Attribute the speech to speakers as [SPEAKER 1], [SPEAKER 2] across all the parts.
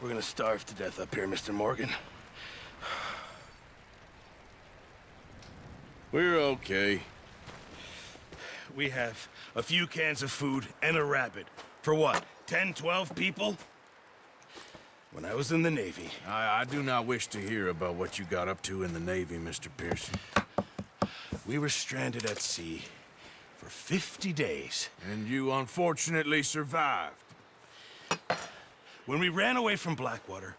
[SPEAKER 1] We're gonna starve to death up here, Mr. Morgan.
[SPEAKER 2] We're okay.
[SPEAKER 1] We have a few cans of food and a rabbit. For what, 10, 12 people? When I was in the Navy...
[SPEAKER 2] I do not wish to hear about what you got up to in the Navy, Mr. Pearson.
[SPEAKER 1] We were stranded at sea for 50 days.
[SPEAKER 2] And you unfortunately survived.
[SPEAKER 1] When we ran away from Blackwater,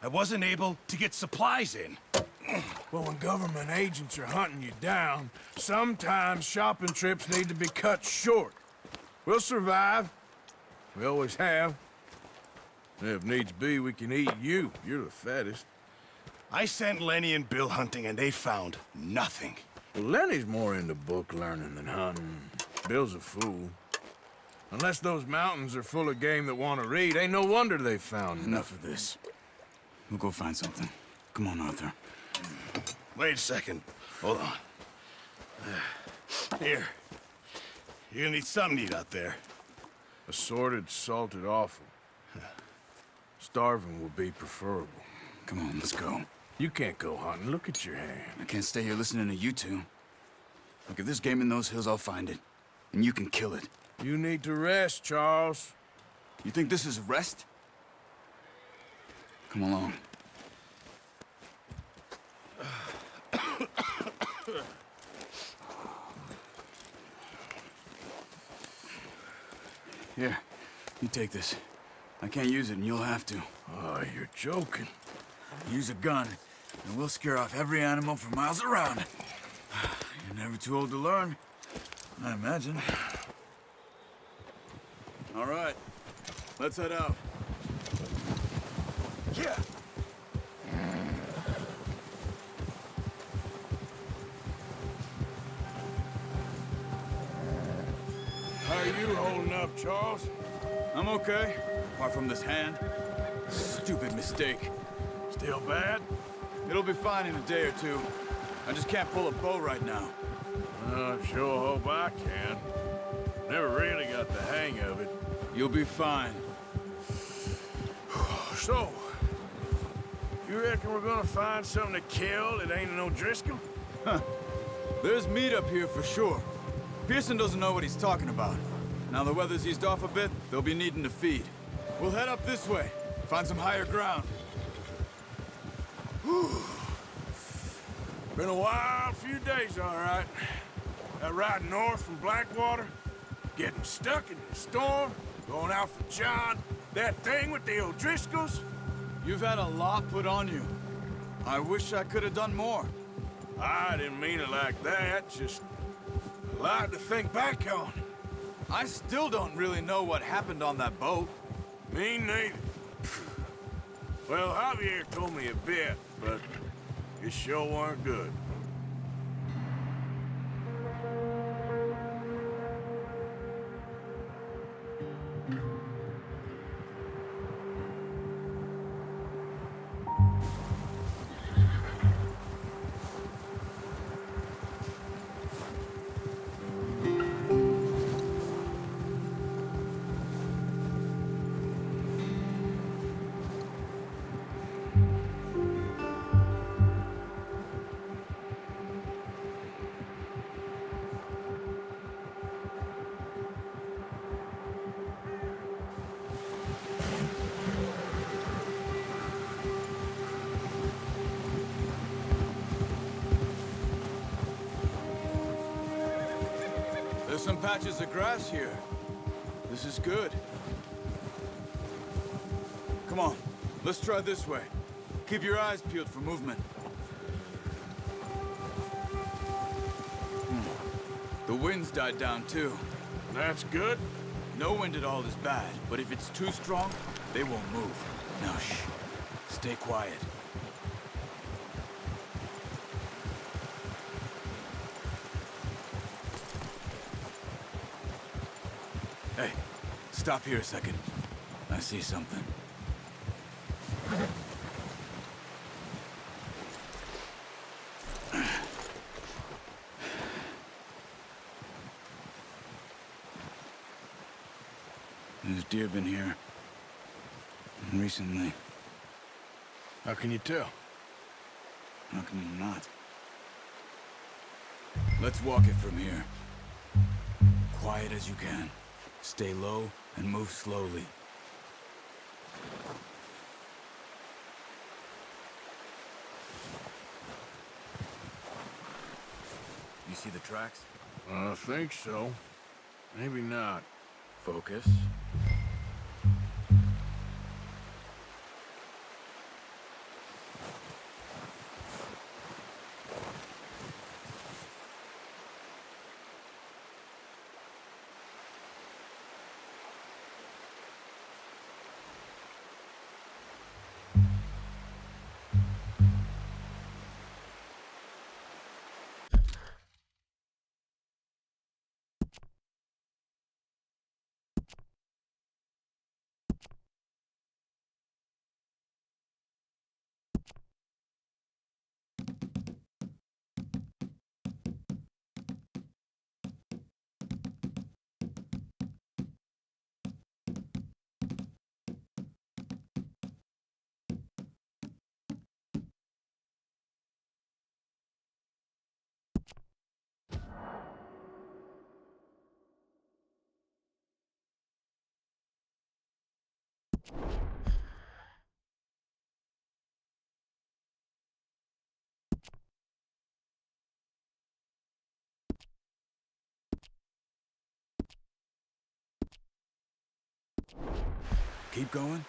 [SPEAKER 1] I wasn't able to get supplies in.
[SPEAKER 2] Well, when government agents are hunting you down, sometimes shopping trips need to be cut short. We'll survive. We always have. If needs be, we can eat you. You're the fattest.
[SPEAKER 1] I sent Lenny and Bill hunting, and they found nothing.
[SPEAKER 2] Well, Lenny's more into book learning than hunting. Bill's a fool. Unless those mountains are full of game that want to read, ain't no wonder they found
[SPEAKER 3] Enough of this. We'll go find something. Come on, Arthur.
[SPEAKER 1] Wait a second. Hold on. Here. You're gonna need something to eat out there.
[SPEAKER 2] Assorted, salted offal. Starving will be preferable.
[SPEAKER 3] Come on, let's go.
[SPEAKER 2] You can't go hunting. Look at your hand.
[SPEAKER 3] I can't stay here listening to you two. Look, if there's game in those hills, I'll find it. And you can kill it.
[SPEAKER 2] You need to rest, Charles.
[SPEAKER 3] You think this is rest? Come along. Here, you take this. I can't use it, and you'll have to.
[SPEAKER 2] Oh, you're joking.
[SPEAKER 3] Use a gun, and we'll scare off every animal for miles around. You're never too old to learn, I imagine. All right, let's head out.
[SPEAKER 1] Yeah.
[SPEAKER 2] How are you holding up, Charles?
[SPEAKER 3] I'm okay, apart from this hand. Stupid mistake.
[SPEAKER 2] Still bad?
[SPEAKER 3] It'll be fine in a day or two. I just can't pull a bow right now.
[SPEAKER 2] I sure hope I can. Never really got the hang of it.
[SPEAKER 3] You'll be fine.
[SPEAKER 2] So, you reckon we're gonna find something to kill that ain't no Driscoll?
[SPEAKER 3] There's meat up here for sure. Pearson doesn't know what he's talking about. Now the weather's eased off a bit, they'll be needing to feed. We'll head up this way, find some higher ground.
[SPEAKER 2] Been a wild few days, all right. That ride north from Blackwater, getting stuck in the storm, going out for John, that thing with the O'Driscolls.
[SPEAKER 3] You've had a lot put on you. I wish I could have done more.
[SPEAKER 2] I didn't mean it like that, just a lot to think back on.
[SPEAKER 3] I still don't really know what happened on that boat.
[SPEAKER 2] Me neither. Well, Javier told me a bit, but it sure weren't good.
[SPEAKER 3] There's some patches of grass here. This is good. Come on, let's try this way. Keep your eyes peeled for movement. The wind's died down too.
[SPEAKER 2] That's good.
[SPEAKER 3] No wind at all is bad, but if it's too strong, they won't move. Now shh, stay quiet. Hey, stop here a second. I see something. There's deer been here. Recently.
[SPEAKER 2] How can you tell?
[SPEAKER 3] How can you not? Let's walk it from here. Quiet as you can. Stay low and move slowly. You see the tracks?
[SPEAKER 2] I think so. Maybe not.
[SPEAKER 3] Focus. Keep going.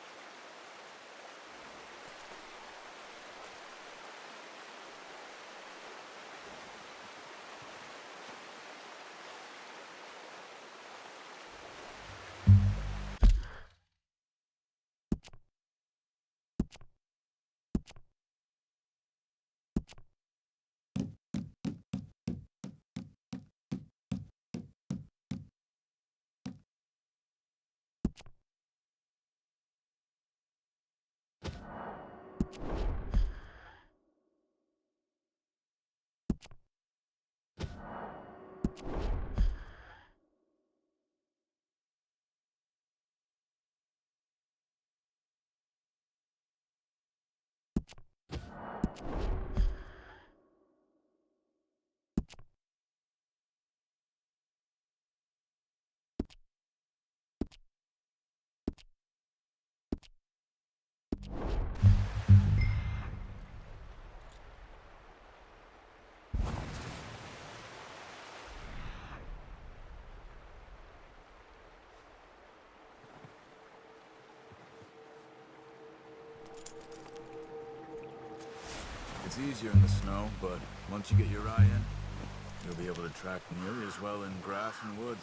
[SPEAKER 3] It's easier in the snow, but once you get your eye in, you'll be able to track nearly as well in grass and woods.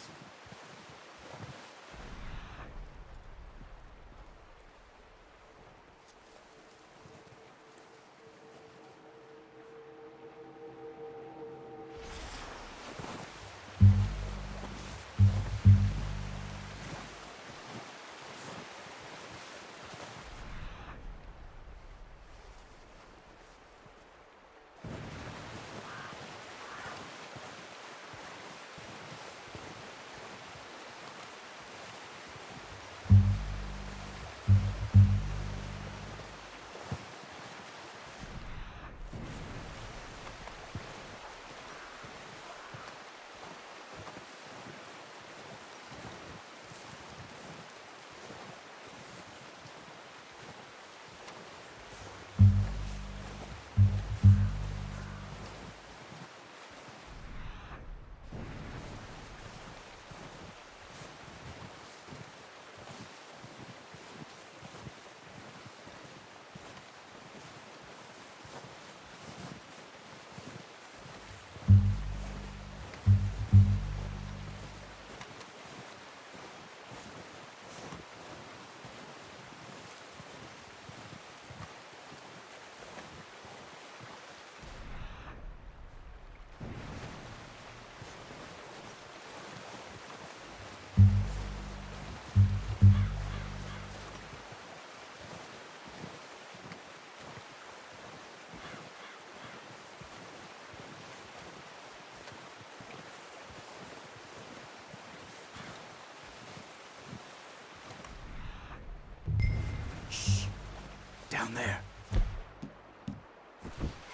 [SPEAKER 3] Down there.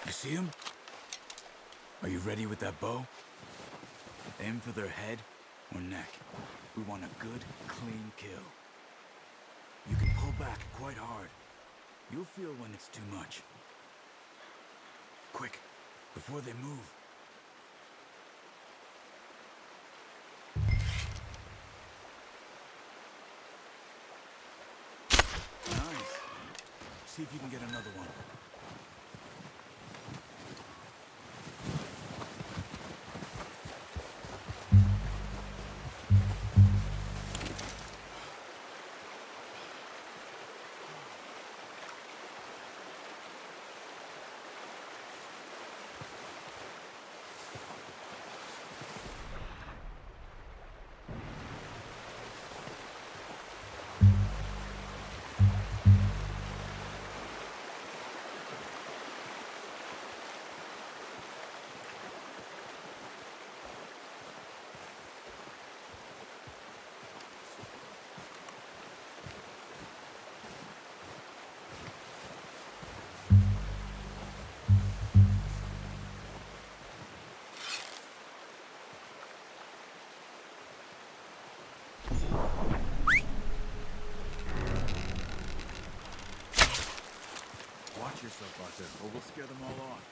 [SPEAKER 3] You see him? Are you ready with that bow? Aim for their head or neck. We want a good, clean kill. You can pull back quite hard. You'll feel when it's too much. Quick, before they move. Nice. See if you can get another one. Watch yourself out there, or we'll scare them all off.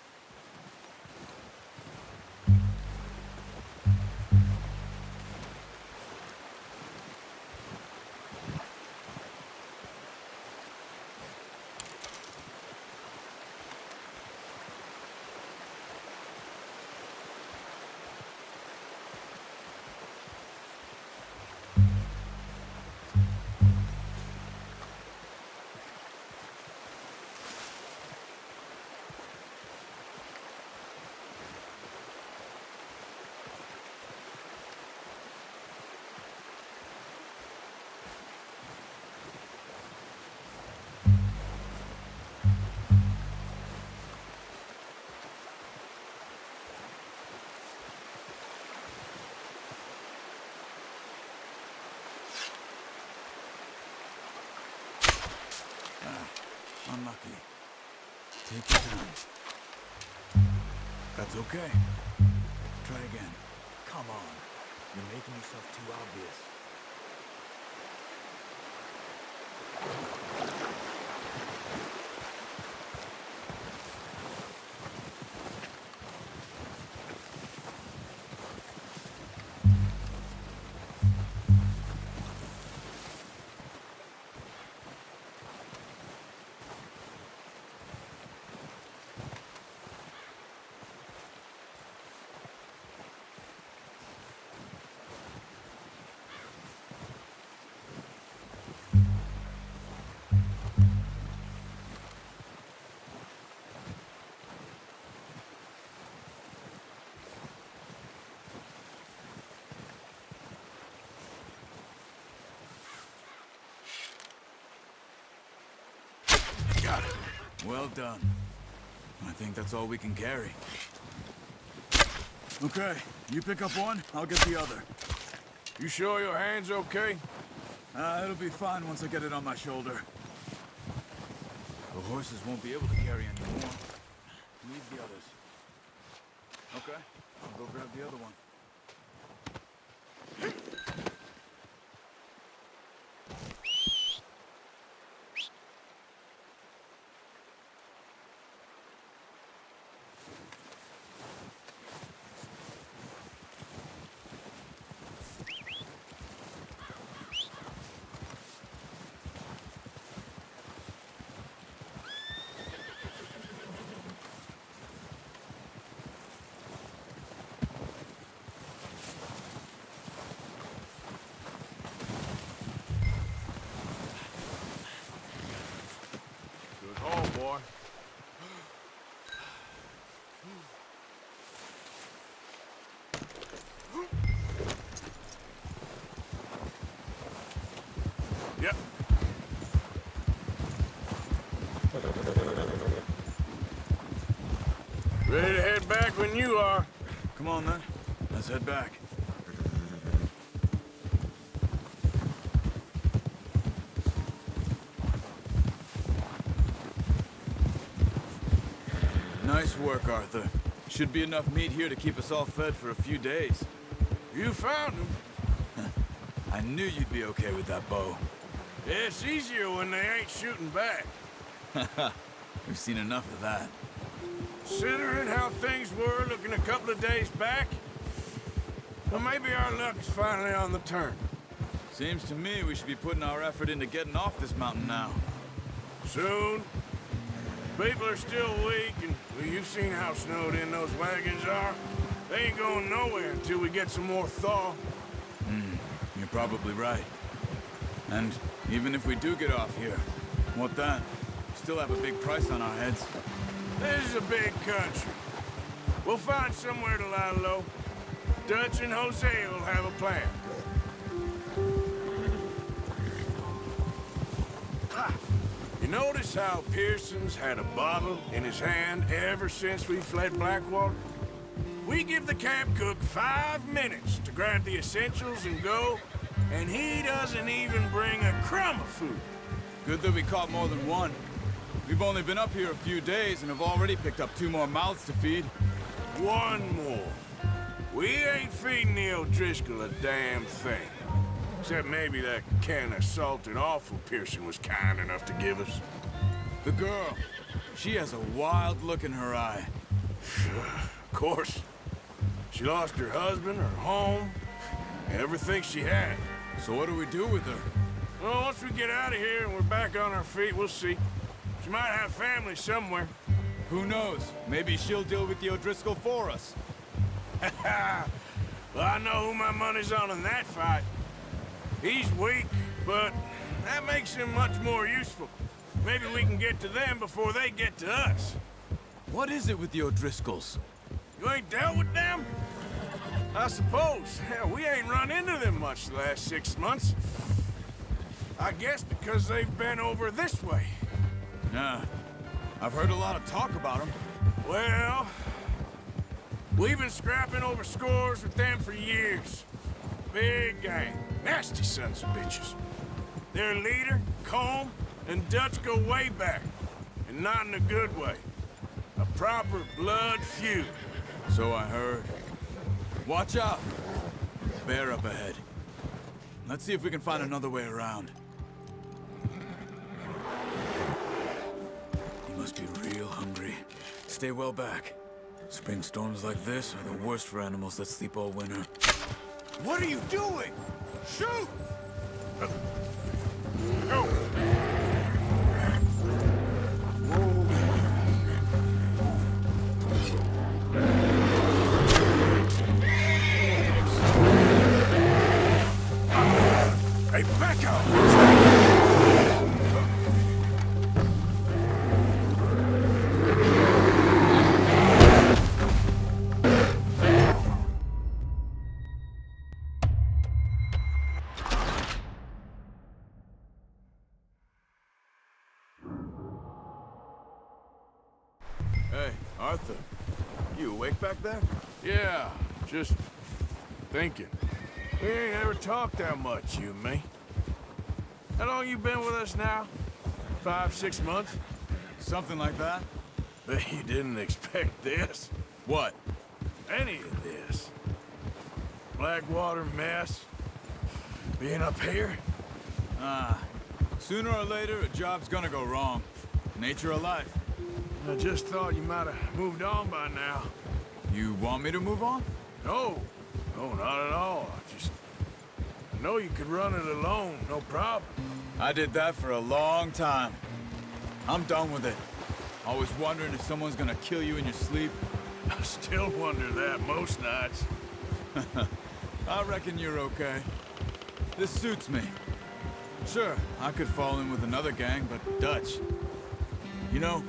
[SPEAKER 3] Unlucky. Take your time. That's okay. Try again. Come on. You're making yourself too obvious.
[SPEAKER 1] Got it.
[SPEAKER 3] Well done. I think that's all we can carry. Okay, you pick up one, I'll get the other.
[SPEAKER 2] You sure your hand's okay?
[SPEAKER 3] It'll be fine once I get it on my shoulder. The horses won't be able to carry anymore. Leave the others. Okay, I'll go grab the other one.
[SPEAKER 2] Boy. Yep. Ready to head back when you are.
[SPEAKER 3] Come on, then. Let's head back. Nice work, Arthur. Should be enough meat here to keep us all fed for a few days.
[SPEAKER 2] You found him.
[SPEAKER 3] I knew you'd be okay with that bow.
[SPEAKER 2] Yeah, it's easier when they ain't shooting back.
[SPEAKER 3] We've seen enough of that.
[SPEAKER 2] Considering how things were looking a couple of days back, well, maybe our luck is finally on the turn.
[SPEAKER 3] Seems to me we should be putting our effort into getting off this mountain now.
[SPEAKER 2] Soon. People are still weak, and well, you've seen how snowed in those wagons are. They ain't going nowhere until we get some more thaw.
[SPEAKER 3] You're probably right. And even if we do get off here, what then? We still have a big price on our heads.
[SPEAKER 2] This is a big country. We'll find somewhere to lie low. Dutch and Jose will have a plan. You notice how Pearson's had a bottle in his hand ever since we fled Blackwater? We give the camp cook 5 minutes to grab the essentials and go, and he doesn't even bring a crumb of food.
[SPEAKER 3] Good that we caught more than one. We've only been up here a few days and have already picked up 2 more mouths to feed.
[SPEAKER 2] One more. We ain't feeding the O'Driscoll a damn thing. Except maybe that can of salted offal Pearson was kind enough to give us.
[SPEAKER 3] The girl, she has a wild look in her eye.
[SPEAKER 2] Of course. She lost her husband, her home, everything she had.
[SPEAKER 3] So what do we do with her?
[SPEAKER 2] Well, once we get out of here and we're back on our feet, we'll see. She might have family somewhere.
[SPEAKER 3] Who knows? Maybe she'll deal with the O'Driscoll for us.
[SPEAKER 2] Well, I know who my money's on in that fight. He's weak, but that makes him much more useful. Maybe we can get to them before they get to us.
[SPEAKER 3] What is it with the O'Driscolls?
[SPEAKER 2] You ain't dealt with them? I suppose. Hell, we ain't run into them much the last 6 months. I guess because they've been over this way.
[SPEAKER 3] Yeah, I've heard a lot of talk about them.
[SPEAKER 2] Well, we've been scrapping over scores with them for years. Big gang. Nasty sons of bitches. Their leader, Combe, and Dutch go way back. And not in a good way. A proper blood feud.
[SPEAKER 3] So I heard. Watch out! Bear up ahead. Let's see if we can find another way around. You must be real hungry. Stay well back. Spring storms like this are the worst for animals that sleep all winter.
[SPEAKER 2] What are you doing? Shoot! Go! Hey, back up!
[SPEAKER 3] Hey, Arthur. You awake back there?
[SPEAKER 2] Yeah, just thinking. We ain't ever talked that much, you and me. How long you been with us now? 5, 6 months?
[SPEAKER 3] Something like that?
[SPEAKER 2] Bet you didn't expect this.
[SPEAKER 3] What?
[SPEAKER 2] Any of this. Blackwater mess. Being up here.
[SPEAKER 3] Sooner or later, a job's gonna go wrong. Nature of life.
[SPEAKER 2] I just thought you might have moved on by now.
[SPEAKER 3] You want me to move on?
[SPEAKER 2] No. No, not at all. I know you could run it alone, no problem.
[SPEAKER 3] I did that for a long time. I'm done with it. Always wondering if someone's gonna kill you in your sleep.
[SPEAKER 2] I still wonder that most nights.
[SPEAKER 3] I reckon you're okay. This suits me. Sure, I could fall in with another gang, but Dutch... You know,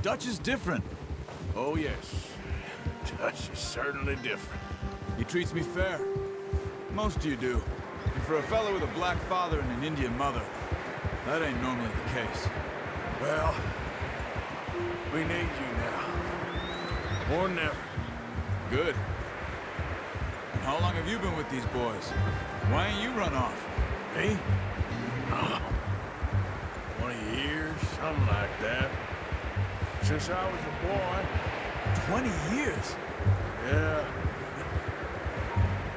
[SPEAKER 3] Dutch is different.
[SPEAKER 2] Oh, yes. Dutch is certainly different.
[SPEAKER 3] He treats me fair. Most of you do. And for a fellow with a black father and an Indian mother, that ain't normally the case.
[SPEAKER 2] Well, we need you now. More than ever.
[SPEAKER 3] Good. And how long have you been with these boys? Why ain't you run off?
[SPEAKER 2] Me? 20 years, something like that. since I was a boy.
[SPEAKER 3] 20 years?
[SPEAKER 2] Yeah.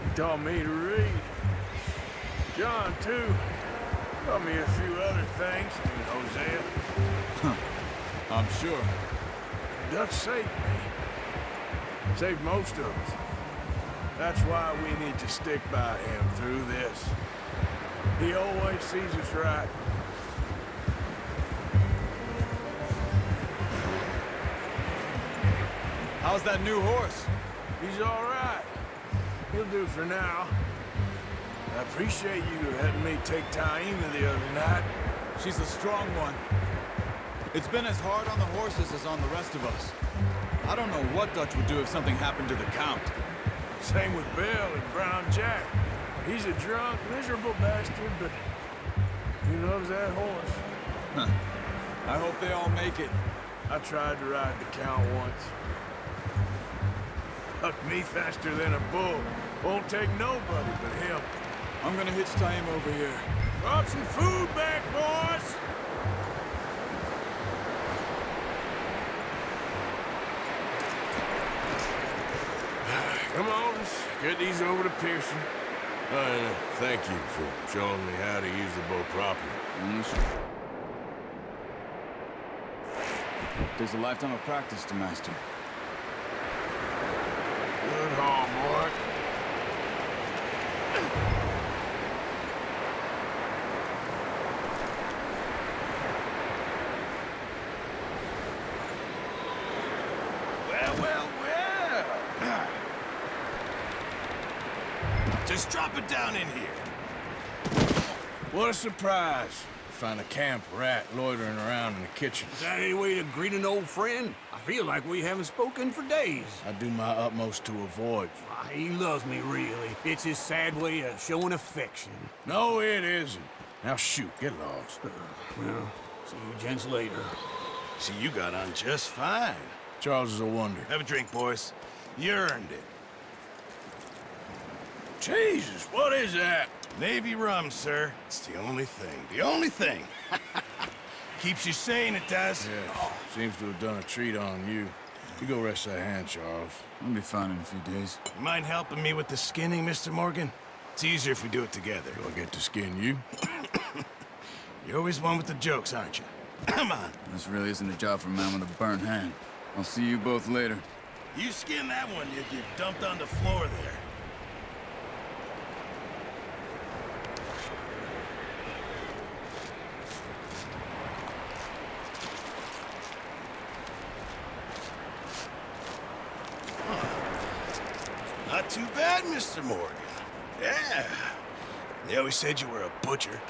[SPEAKER 2] He taught me to read. John, too. Taught me a few other things. And Hosea.
[SPEAKER 3] I'm sure.
[SPEAKER 2] Dutch saved me. Saved most of us. That's why we need to stick by him through this. He always sees us right.
[SPEAKER 3] How's that new horse?
[SPEAKER 2] He's all right. He'll do for now. I appreciate you letting me take Taima the other night.
[SPEAKER 3] She's a strong one. It's been as hard on the horses as on the rest of us. I don't know what Dutch would do if something happened to the Count.
[SPEAKER 2] Same with Bill and Brown Jack. He's a drunk, miserable bastard, but he loves that horse.
[SPEAKER 3] Huh. I hope they all make it.
[SPEAKER 2] I tried to ride the Count once. Hucked me faster than a bull. Won't take nobody but him.
[SPEAKER 3] I'm gonna hitch Taima over here.
[SPEAKER 2] Brought some food back, boys! Come on, let's get these over to Pearson. Thank you for showing me how to use the bow properly.
[SPEAKER 3] There's a lifetime of practice to master.
[SPEAKER 2] Good haul, boy.
[SPEAKER 1] Well. Just drop it down in here.
[SPEAKER 2] What a surprise. Find a camp rat loitering around in the kitchen.
[SPEAKER 4] Is that any way to greet an old friend? I feel like we haven't spoken for days.
[SPEAKER 2] I do my utmost to avoid you.
[SPEAKER 4] He loves me, really. It's his sad way of showing affection.
[SPEAKER 2] No, it isn't. Now shoot, get lost.
[SPEAKER 4] Well, see you gents later.
[SPEAKER 1] See, you got on just fine.
[SPEAKER 2] Charles is a wonder.
[SPEAKER 1] Have a drink, boys. You earned it.
[SPEAKER 2] Jesus, what is that?
[SPEAKER 1] Navy rum, sir. It's the only thing. The only thing. Keeps you sane, it does.
[SPEAKER 2] Yes, seems to have done a treat on you. You go rest that hand, Charles.
[SPEAKER 3] I'll be fine in a few days.
[SPEAKER 1] You mind helping me with the skinning, Mr. Morgan? It's easier if we do it together.
[SPEAKER 2] Do I get to skin you?
[SPEAKER 1] You're always one with the jokes, aren't you? Come on.
[SPEAKER 3] This really isn't a job for a man with a burnt hand. I'll see you both later.
[SPEAKER 1] You skin that one you dumped on the floor there. Not too bad, Mr. Morgan. Yeah. They always said you were a butcher.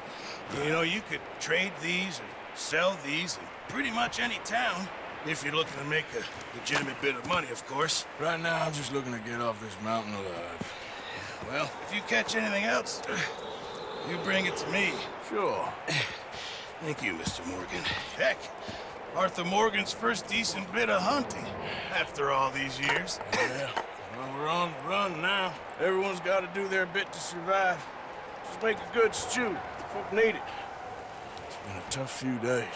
[SPEAKER 1] You know, you could trade these or sell these in pretty much any town, if you're looking to make a legitimate bit of money, of course.
[SPEAKER 2] Right now, I'm just looking to get off this mountain alive.
[SPEAKER 1] Well, if you catch anything else, you bring it to me.
[SPEAKER 2] Sure.
[SPEAKER 1] Thank you, Mr. Morgan. Heck, Arthur Morgan's first decent bit of hunting after all these years.
[SPEAKER 2] Yeah. Well, we're on the run now. Everyone's got to do their bit to survive. Just make a good stew. Folk need it. It's been a tough few days.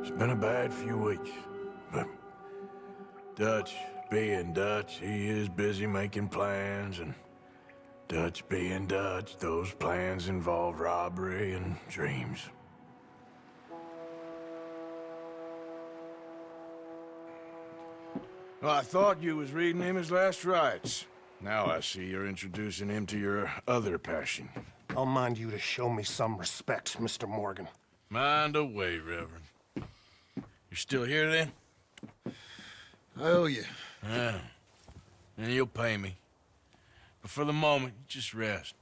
[SPEAKER 2] It's been a bad few weeks, but Dutch being Dutch, he is busy making plans, and Dutch being Dutch, those plans involve robbery and dreams. Well, I thought you was reading him his last rites. Now I see you're introducing him to your other passion.
[SPEAKER 5] I'll mind you to show me some respect, Mr. Morgan.
[SPEAKER 2] Mind away, Reverend. You still here, then?
[SPEAKER 1] I owe you.
[SPEAKER 2] Yeah. And you'll pay me. But for the moment, just rest.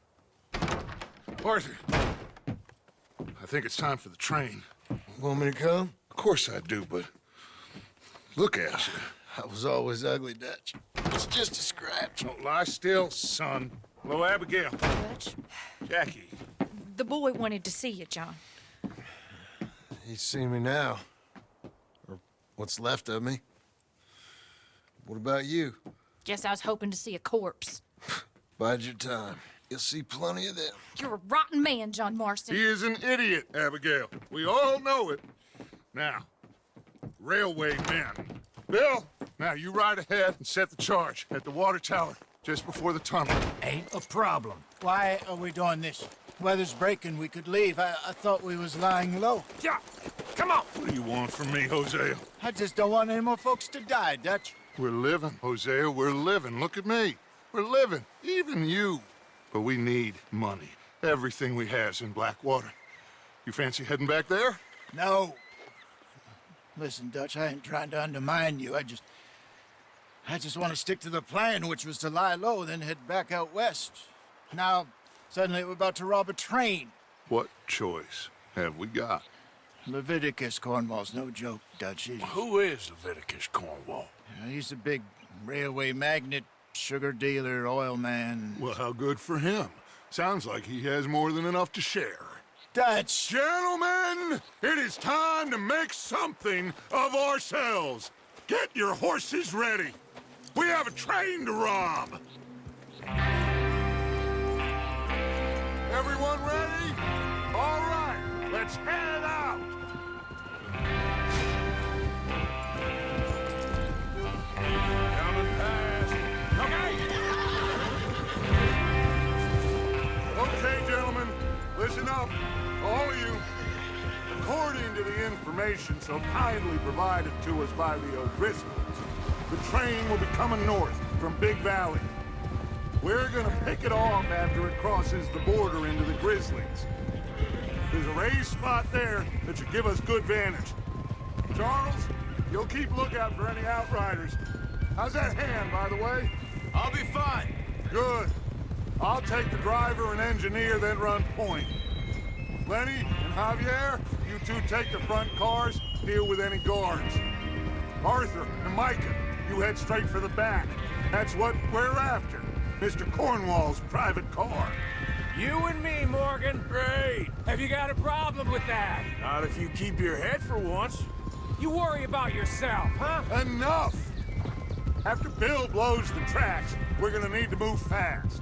[SPEAKER 6] Arthur, I think it's time for the train.
[SPEAKER 1] Want me to come?
[SPEAKER 6] Of course I do, but look at you.
[SPEAKER 1] I was always ugly, Dutch. It's just a scratch.
[SPEAKER 6] Don't lie still, son. Hello, Abigail.
[SPEAKER 7] Dutch,
[SPEAKER 6] Jackie.
[SPEAKER 7] the boy wanted to see you, John.
[SPEAKER 1] He's seen me now. Or
[SPEAKER 7] What's left of me. What about you?
[SPEAKER 8] Guess I was hoping to see a corpse.
[SPEAKER 7] Bide your time. You'll see plenty of them.
[SPEAKER 8] You're a rotten man, John Marston.
[SPEAKER 6] He is an idiot, Abigail. We all know it. Now, railway men. Bill, now you ride ahead and set the charge at the water tower just before the tunnel.
[SPEAKER 9] Ain't a problem. Why are we doing this? Weather's breaking, we could leave. I thought we was lying low.
[SPEAKER 6] Yeah, come on. What do you want from me, Hosea?
[SPEAKER 9] I just don't want any more folks to die, Dutch.
[SPEAKER 6] We're living, Hosea, we're living. Look at me. We're living, even you. But we need money. Everything we has in Blackwater. You fancy heading back there?
[SPEAKER 9] No. Listen, Dutch, I ain't trying to undermine you. I just want to stick to the plan, which was to lie low, then head back out west. Now, suddenly we're about to rob a train.
[SPEAKER 6] What choice have we got?
[SPEAKER 9] Leviticus Cornwall's no joke, Dutch.
[SPEAKER 2] Who is Leviticus Cornwall?
[SPEAKER 9] He's a big railway magnate, sugar dealer, oil man.
[SPEAKER 6] Well, how good for him. Sounds like he has more than enough to share.
[SPEAKER 9] Dutch!
[SPEAKER 6] Gentlemen, it is time to make something of ourselves. Get your horses ready. We have a train to rob. Everyone ready? All right, let's head out.
[SPEAKER 2] Coming fast.
[SPEAKER 6] Okay, gentlemen, listen up, all of you. According to the information so kindly provided to us by the O'Driscolls, the train will be coming north from Big Valley. We're gonna pick it off after it crosses the border into the Grizzlies. There's a raised spot there that should give us good vantage. Charles, you'll keep lookout for any outriders. How's that hand, by the way?
[SPEAKER 3] I'll be fine.
[SPEAKER 6] Good. I'll take the driver and engineer, then run point. Lenny and Javier, you two take the front cars, deal with any guards. Arthur and Micah, you head straight for the back. That's what we're after. Mr. Cornwall's private car.
[SPEAKER 4] You and me, Morgan.
[SPEAKER 2] Great.
[SPEAKER 4] Have you got a problem with that?
[SPEAKER 2] Not if you keep your head for once.
[SPEAKER 4] You worry about yourself, huh?
[SPEAKER 6] Enough! After Bill blows the tracks, we're gonna need to move fast.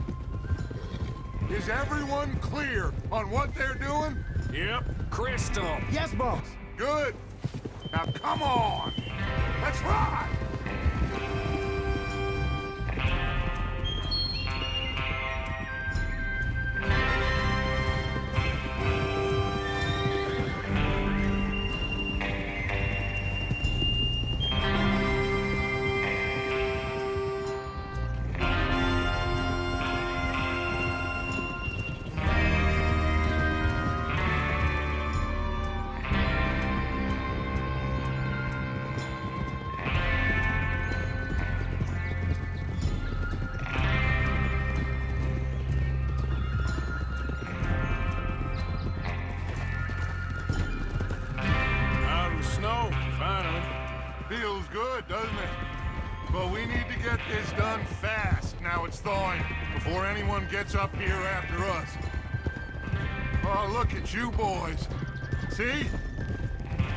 [SPEAKER 6] Is everyone clear on what they're doing?
[SPEAKER 2] Yep.
[SPEAKER 4] Crystal.
[SPEAKER 9] Yes, boss.
[SPEAKER 6] Good. Now come on. Let's ride. Feels good, doesn't it? But we need to get this done fast. Now it's thawing, before anyone gets up here after us. Oh, look at you boys. See?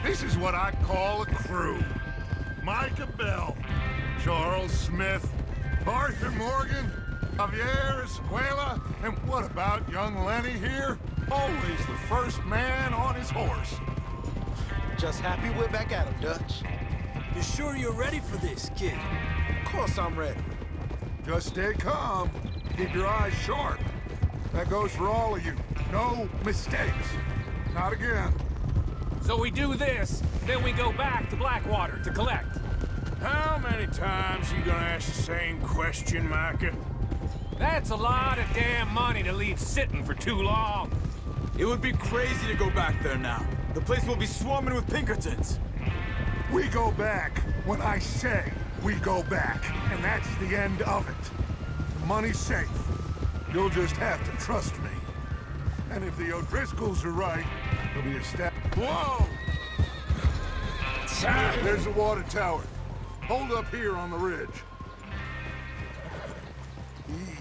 [SPEAKER 6] This is what I call a crew. Micah Bell, Charles Smith, Arthur Morgan, Javier Escuela, and what about young Lenny here? Always the first man on his horse.
[SPEAKER 7] Just happy we're back at him, Dutch.
[SPEAKER 3] You sure you're ready for this, kid?
[SPEAKER 7] Of course I'm ready.
[SPEAKER 6] Just stay calm. Keep your eyes sharp. That goes for all of you. No mistakes. Not again.
[SPEAKER 4] So we do this, then we go back to Blackwater to collect.
[SPEAKER 2] How many times you gonna ask the same question, Micah?
[SPEAKER 4] That's a lot of damn money to leave sitting for too long.
[SPEAKER 3] It would be crazy to go back there now. The place will be swarming with Pinkertons.
[SPEAKER 6] We go back when I say we go back, and that's the end of it. The money's safe. You'll just have to trust me. And if the O'Driscolls are right, there'll be a step. Whoa! There's the water tower. Hold up here on the ridge. Easy.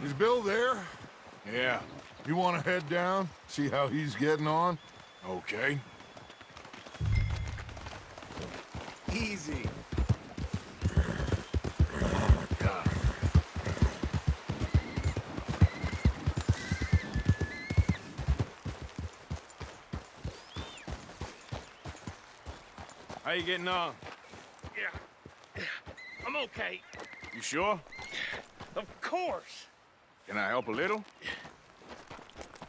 [SPEAKER 6] Is Bill there?
[SPEAKER 2] Yeah.
[SPEAKER 6] You want to head down, see how he's getting on?
[SPEAKER 2] Okay.
[SPEAKER 4] Easy.
[SPEAKER 2] How you getting on?
[SPEAKER 10] Yeah. I'm okay.
[SPEAKER 2] You sure?
[SPEAKER 10] Of course.
[SPEAKER 2] Can I help a little?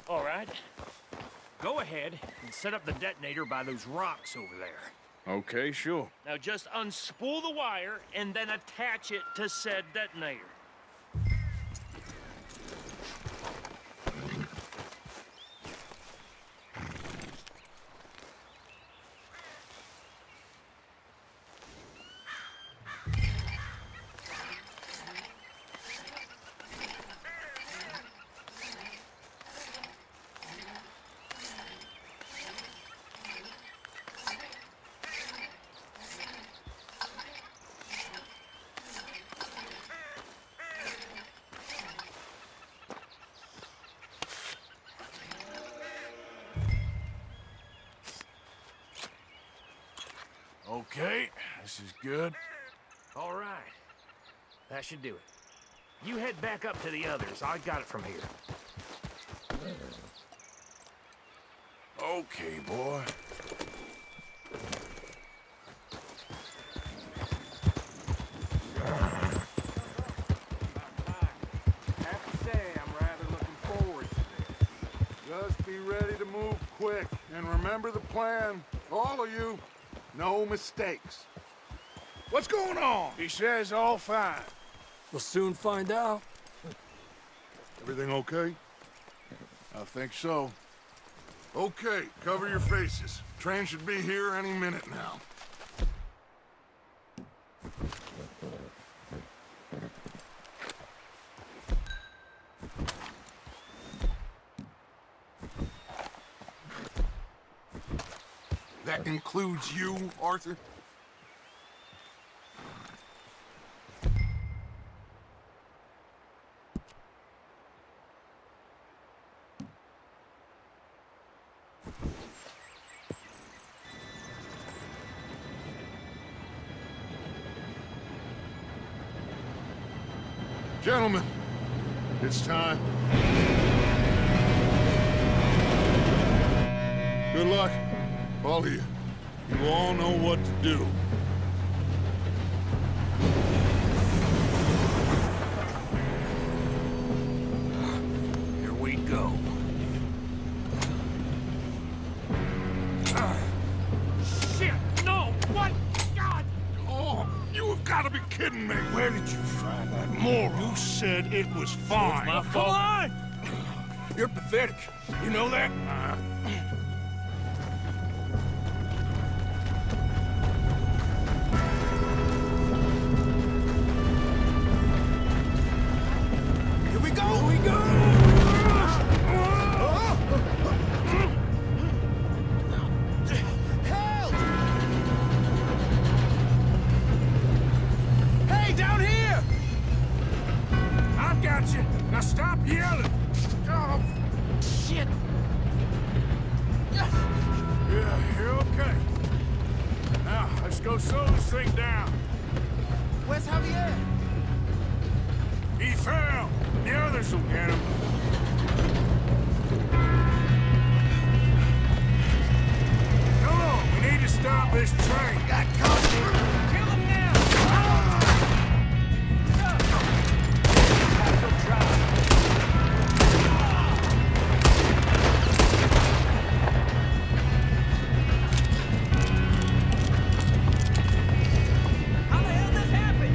[SPEAKER 10] All right. Go ahead and set up the detonator by those rocks over there.
[SPEAKER 2] Okay, sure.
[SPEAKER 10] Now just unspool the wire and then attach it to said detonator.
[SPEAKER 2] Okay, this is good.
[SPEAKER 10] All right. That should do it. You head back up to the others. I got it from here.
[SPEAKER 2] Okay, boy.
[SPEAKER 6] Have to say, I'm rather looking forward to this. Just be ready to move quick, and remember the plan. All of you, no mistakes.
[SPEAKER 2] What's going on? He says all fine.
[SPEAKER 4] We'll soon find out.
[SPEAKER 6] Everything okay?
[SPEAKER 2] I think so.
[SPEAKER 6] Okay, cover your faces. Train should be here any minute now. That includes you, Arthur? Gentlemen, it's time. Good luck, all of you. You all know what to do.
[SPEAKER 4] Here we go.
[SPEAKER 10] Shit! No! What? God!
[SPEAKER 6] Oh, you have got to be kidding me.
[SPEAKER 2] Where did you find that moron?
[SPEAKER 6] You said it was fine.
[SPEAKER 2] My fault. Come on! You're pathetic. You know that?
[SPEAKER 9] Here we go! Here we go! Help! Hey, down here!
[SPEAKER 2] I got you. Now stop yelling. Oh,
[SPEAKER 9] Shit!
[SPEAKER 2] yeah, you're okay. Now, let's go slow this thing down.
[SPEAKER 9] Where's Javier?
[SPEAKER 2] He fell. The others will get him. Come on, we need to stop this train.
[SPEAKER 9] Got company!
[SPEAKER 10] Kill him now! Good job. How the hell did this happen?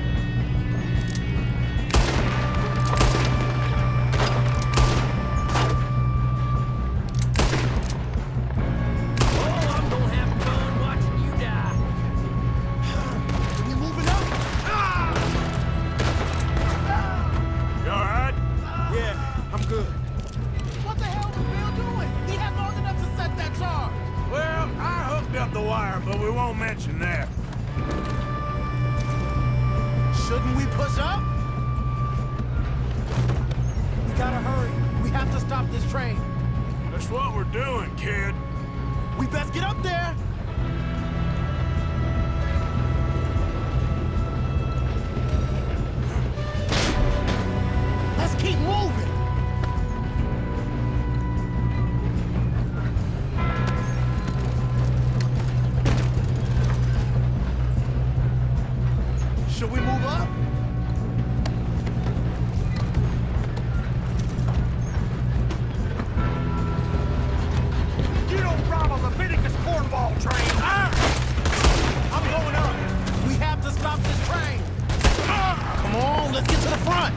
[SPEAKER 10] Oh, I'm gonna have fun watching you die.
[SPEAKER 9] We moving up?
[SPEAKER 2] You all right?
[SPEAKER 9] Yeah, I'm good. What the hell was Bill doing? He had long enough to set that charge.
[SPEAKER 2] Well, I hooked up the wire, but we won't mention that.
[SPEAKER 9] Shouldn't we push up? We gotta hurry. We have to stop this train.
[SPEAKER 2] That's what we're doing, kid.
[SPEAKER 9] We best get up there. front!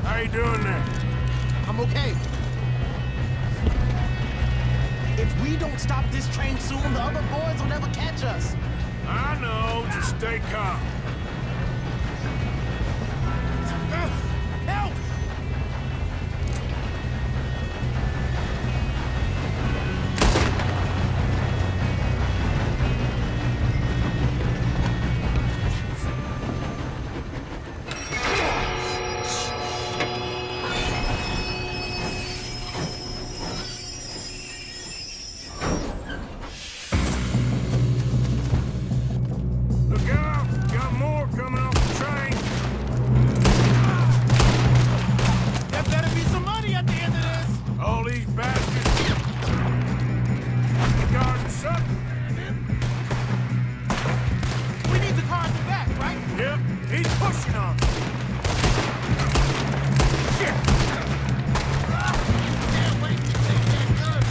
[SPEAKER 2] How you doing there?
[SPEAKER 9] I'm okay. If we don't stop this train soon, the other boys will never catch us.
[SPEAKER 2] I know, just stay calm.
[SPEAKER 9] Help!
[SPEAKER 2] Look out! Got more coming off the train.
[SPEAKER 9] There better be some money at the end of this.
[SPEAKER 2] All these bastards. The guard's shut.
[SPEAKER 9] We need the car at the back, right?
[SPEAKER 2] Yep, he's pushing on. Shit!
[SPEAKER 9] Can't wait to take that gun.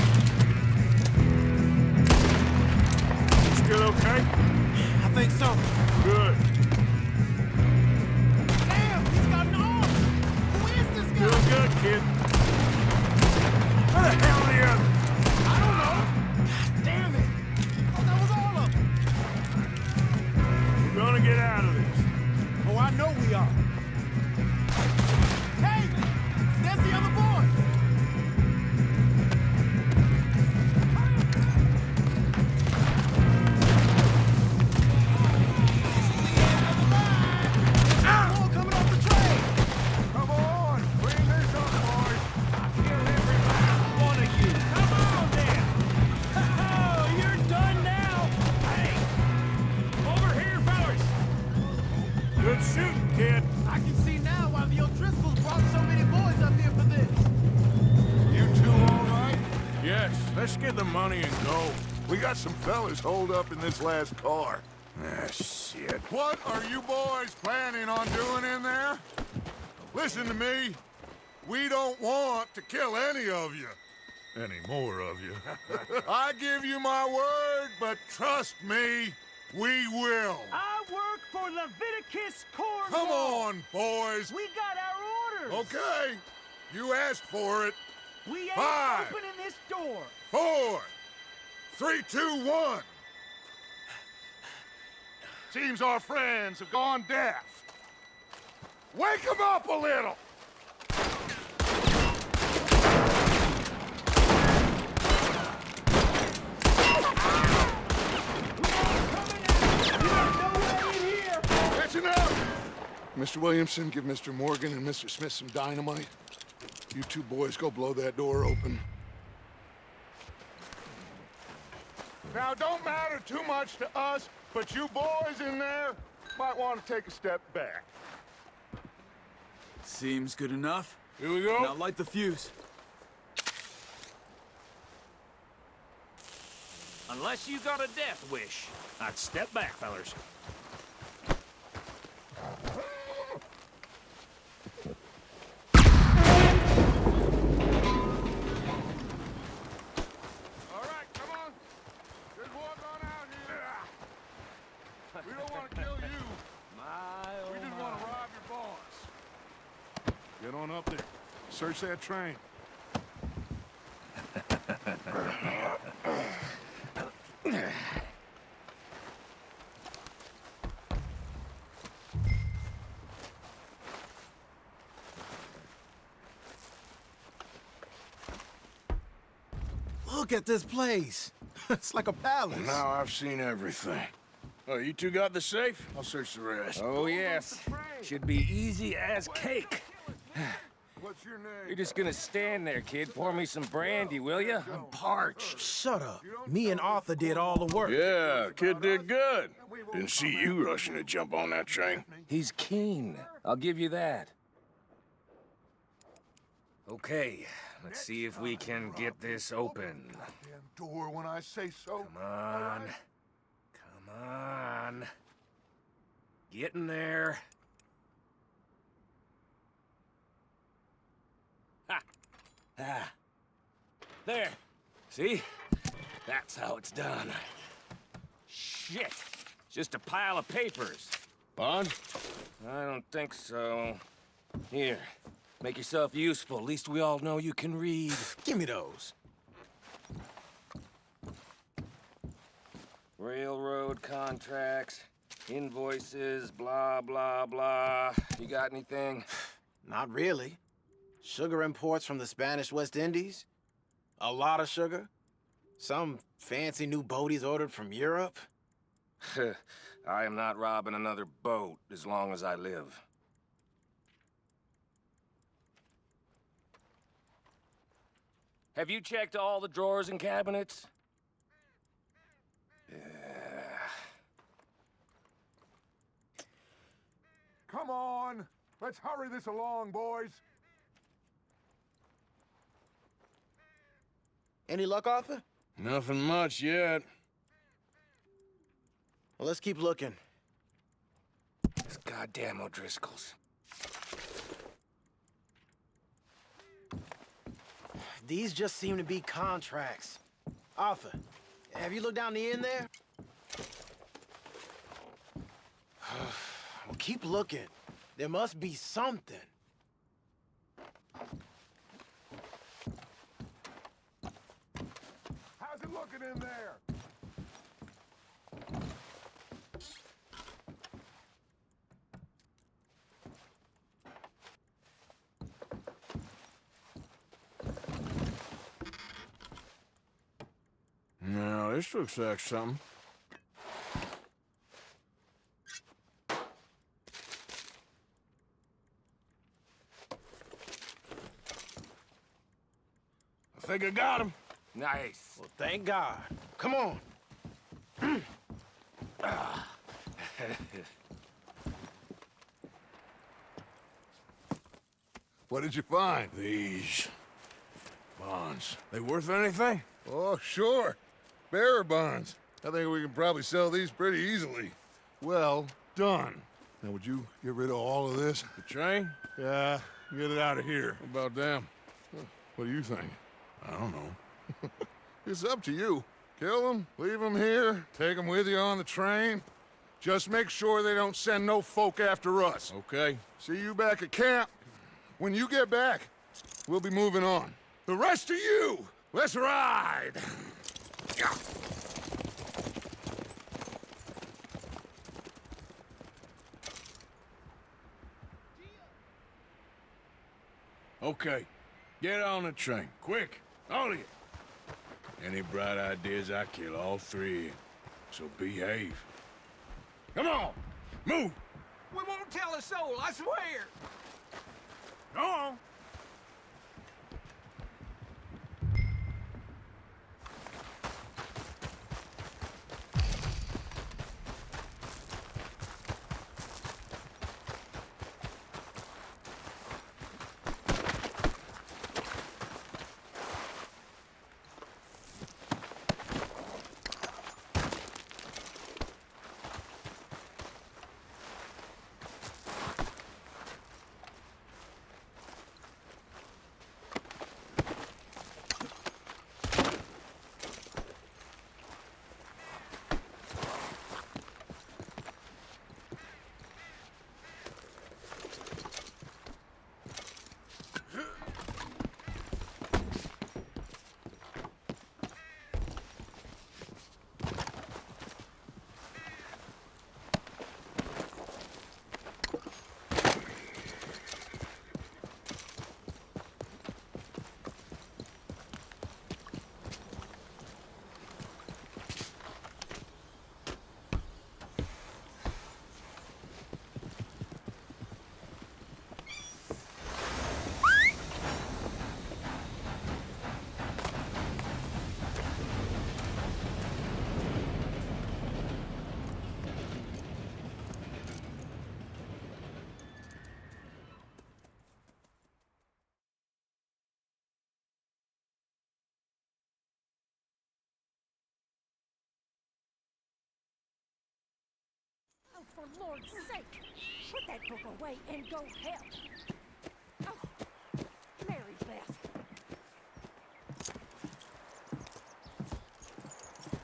[SPEAKER 2] Still okay?
[SPEAKER 9] I think so.
[SPEAKER 2] Good.
[SPEAKER 9] Damn, he's got an arm. Who is this guy?
[SPEAKER 2] Doing good, kid. Where the hell are the others?
[SPEAKER 9] I don't know. God damn it. Oh, that was all of them.
[SPEAKER 2] We're gonna get out of this.
[SPEAKER 9] Oh, I know we are. Hey, there's the other boys. More coming off the train.
[SPEAKER 6] Come on, clean this up, boys.
[SPEAKER 10] Kill every last one of you. Come on, then. Oh, you're done now. Hey, over here, fellas.
[SPEAKER 2] Good shooting, kid.
[SPEAKER 9] I can see now why the O'Driscolls brought so many boys up here for this.
[SPEAKER 6] You two all right?
[SPEAKER 2] Yes, let's get the money and go.
[SPEAKER 6] We got some fellas holed up in this last car.
[SPEAKER 2] Ah, shit.
[SPEAKER 6] What are you boys planning on doing in there? Listen to me. We don't want to kill any of you. Any more of you. I give you my word, but trust me, we will.
[SPEAKER 10] I work for Leviticus Corps.
[SPEAKER 6] Come on, boys.
[SPEAKER 10] We got our orders.
[SPEAKER 6] Okay. You asked for it.
[SPEAKER 10] We ain't
[SPEAKER 6] 5,
[SPEAKER 10] opening this door.
[SPEAKER 6] 4, 3, 2, 1. Seems our friends have gone deaf. Wake them up a little. Catching up. Mr. Williamson, give Mr. Morgan and Mr. Smith some dynamite. You two boys go blow that door open. Now, don't matter too much to us, but you boys in there might want to take a step back.
[SPEAKER 3] Seems good enough.
[SPEAKER 2] Here we go.
[SPEAKER 3] Now light the fuse.
[SPEAKER 10] Unless you got a death wish, I'd step back, fellas.
[SPEAKER 6] All right, come on. Just walk on out here. We don't want to kill you. We just want to rob your boss. Get on up there. Search that train.
[SPEAKER 9] Look at this place. It's like a palace.
[SPEAKER 2] Now I've seen everything. Oh, you two got the safe? I'll search the rest.
[SPEAKER 11] Oh, yes. Should be easy as cake.
[SPEAKER 6] What's your name?
[SPEAKER 11] You're just gonna stand there, kid. Pour me some brandy, will you? I'm parched.
[SPEAKER 9] Shut up. Me and Arthur did all the work.
[SPEAKER 2] Yeah, kid did good. Didn't see you rushing to jump on that train.
[SPEAKER 11] He's keen. I'll give you that. Okay, let's see if we can get this open.
[SPEAKER 6] Damn door when I say so.
[SPEAKER 11] Come on. Come on. Get in there. Ha! Ah. There. See? That's how it's done. Shit. Just a pile of papers.
[SPEAKER 2] Bond?
[SPEAKER 11] I don't think so. Here, make yourself useful. At least we all know you can read.
[SPEAKER 12] Give me those.
[SPEAKER 11] Railroad contracts, invoices, blah, blah, blah. You got anything?
[SPEAKER 12] Not really. Sugar imports from the Spanish West Indies. A lot of sugar. Some fancy new boat he's ordered from Europe.
[SPEAKER 11] I am not robbing another boat as long as I live. Have you checked all the drawers and cabinets?
[SPEAKER 6] Come on! Let's hurry this along, boys!
[SPEAKER 12] Any luck, Arthur?
[SPEAKER 2] Nothing much yet.
[SPEAKER 12] Well, let's keep looking.
[SPEAKER 11] This goddamn O'Driscolls.
[SPEAKER 12] These just seem to be contracts. Arthur, have you looked down the end there? Well, keep looking. There must be something.
[SPEAKER 6] How's it looking in there?
[SPEAKER 2] Now, this looks like something. I think I got him.
[SPEAKER 11] Nice.
[SPEAKER 12] Well, thank God. Come on.
[SPEAKER 6] What did you find?
[SPEAKER 2] These bonds. They worth anything?
[SPEAKER 6] Oh, sure. Bearer bonds. I think we can probably sell these pretty easily. Well done. Now, would you get rid of all of this?
[SPEAKER 2] The train?
[SPEAKER 6] Yeah, get it out of here.
[SPEAKER 2] What about them?
[SPEAKER 6] What do you think?
[SPEAKER 2] I don't know.
[SPEAKER 6] It's up to you. Kill them, leave them here, take them with you on the train. Just make sure they don't send no folk after us.
[SPEAKER 2] Okay.
[SPEAKER 6] See you back at camp. When you get back, we'll be moving on. The rest of you, let's ride!
[SPEAKER 2] Okay. Get on the train. Quick. All of you. Any bright ideas, I kill all three of you. So behave. Come on! Move!
[SPEAKER 10] We won't tell a soul, I swear!
[SPEAKER 2] Go on!
[SPEAKER 13] Oh, for Lord's sake, put that book away and go help. Oh, Mary Beth.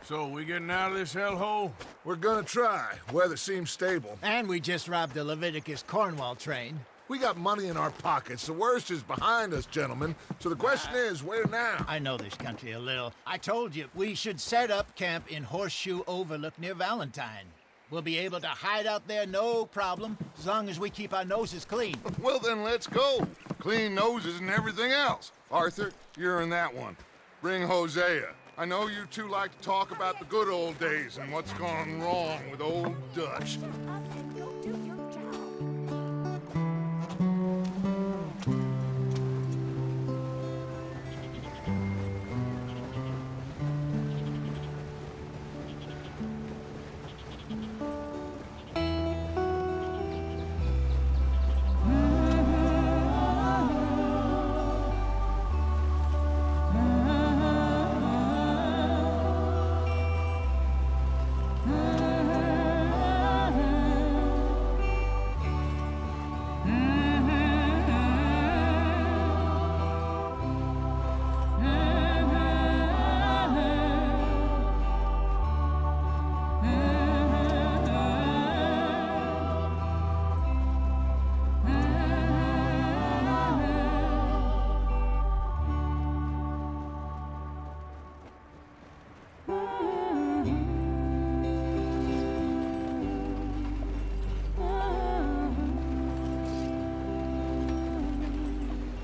[SPEAKER 2] So, we getting out of this hellhole?
[SPEAKER 6] We're gonna try. Weather seems stable.
[SPEAKER 9] And we just robbed the Leviticus Cornwall train.
[SPEAKER 6] We got money in our pockets. The worst is behind us, gentlemen. So the question is, where now?
[SPEAKER 9] I know this country a little. I told you, we should set up camp in Horseshoe Overlook near Valentine. We'll be able to hide out there, no problem, as long as we keep our noses clean.
[SPEAKER 6] Well, then let's go. Clean noses and everything else. Arthur, you're in that one. Bring Hosea. I know you two like to talk about the good old days and what's gone wrong with old Dutch.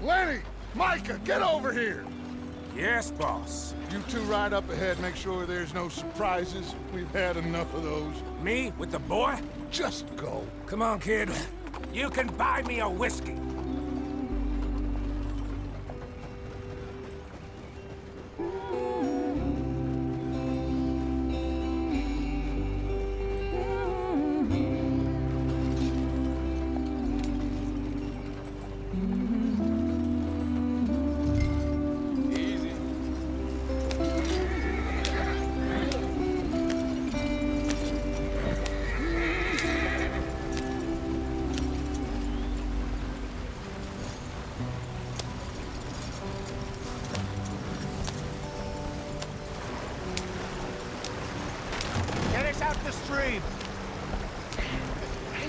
[SPEAKER 6] Lenny! Micah, get over here!
[SPEAKER 10] Yes, boss.
[SPEAKER 6] You two ride up ahead, make sure there's no surprises. We've had enough of those.
[SPEAKER 10] Me with the boy?
[SPEAKER 6] Just go.
[SPEAKER 10] Come on, kid. You can buy me a whiskey.
[SPEAKER 9] Get us out the stream.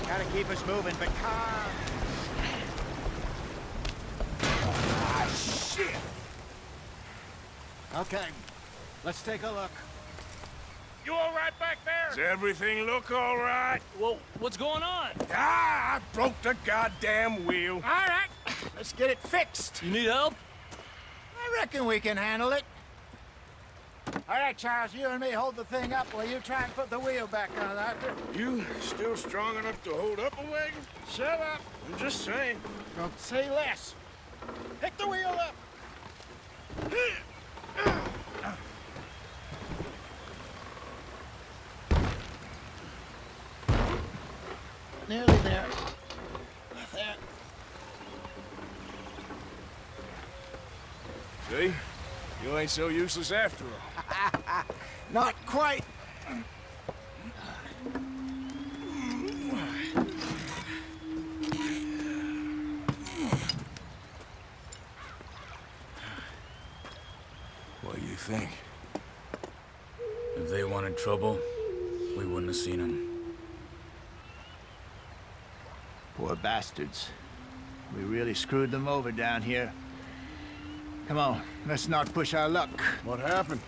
[SPEAKER 9] Gotta keep us moving, but calm.
[SPEAKER 10] Ah, shit!
[SPEAKER 9] Okay, let's take a look.
[SPEAKER 10] You all right back there?
[SPEAKER 2] Does everything look all right?
[SPEAKER 10] Well, what's going on?
[SPEAKER 2] Ah, I broke the goddamn wheel.
[SPEAKER 9] All right, let's get it fixed.
[SPEAKER 10] You need help?
[SPEAKER 9] I reckon we can handle it. All right, Charles, you and me hold the thing up while you try and put the wheel back on, Arthur.
[SPEAKER 2] You still strong enough to hold up a wagon?
[SPEAKER 9] Shut up.
[SPEAKER 2] I'm just saying.
[SPEAKER 9] Don't say less. Pick the wheel up. Nearly there. There.
[SPEAKER 2] See? You ain't so useless after all.
[SPEAKER 9] Not quite.
[SPEAKER 2] What do you think?
[SPEAKER 3] If they wanted trouble, we wouldn't have seen them.
[SPEAKER 9] Poor bastards. We really screwed them over down here. Come on, let's not push our luck.
[SPEAKER 2] What happened?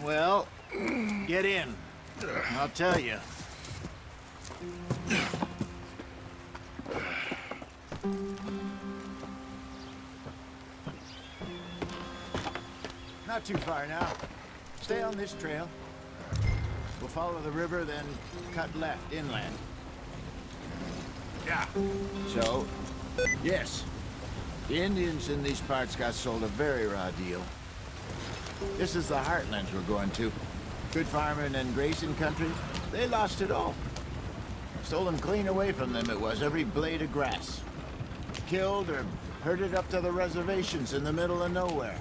[SPEAKER 9] Well, get in. I'll tell you. Not too far now. Stay on this trail. We'll follow the river, then cut left inland.
[SPEAKER 2] Yeah.
[SPEAKER 9] So, yes. The Indians in these parts got sold a very raw deal. This is the heartlands we're going to. Good farming and grazing country, they lost it all. Stolen clean away from them it was, every blade of grass. Killed or herded up to the reservations in the middle of nowhere.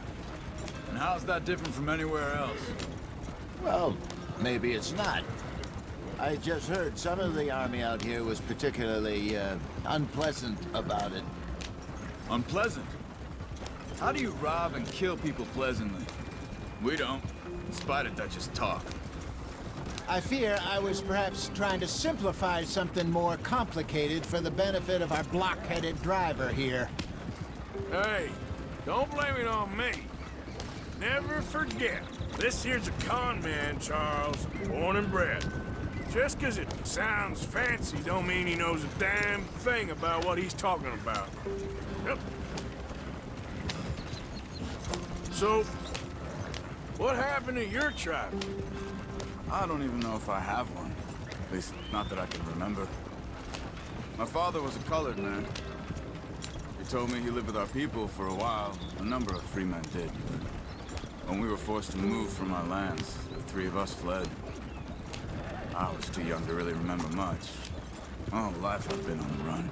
[SPEAKER 3] And how's that different from anywhere else?
[SPEAKER 9] Well, maybe it's not. I just heard some of the army out here was particularly, unpleasant about it.
[SPEAKER 3] Unpleasant? How do you rob and kill people pleasantly? We don't, in spite of Dutch's talk.
[SPEAKER 9] I fear I was perhaps trying to simplify something more complicated for the benefit of our block-headed driver here.
[SPEAKER 2] Hey, don't blame it on me. Never forget, this here's a con man, Charles, born and bred. Just 'cause it sounds fancy don't mean he knows a damn thing about what he's talking about. Yep. So, what happened to your tribe?
[SPEAKER 3] I don't even know if I have one. At least, not that I can remember. My father was a colored man. He told me he lived with our people for a while. A number of free men did. When we were forced to move from our lands, the three of us fled. I was too young to really remember much. My whole life I've been on the run.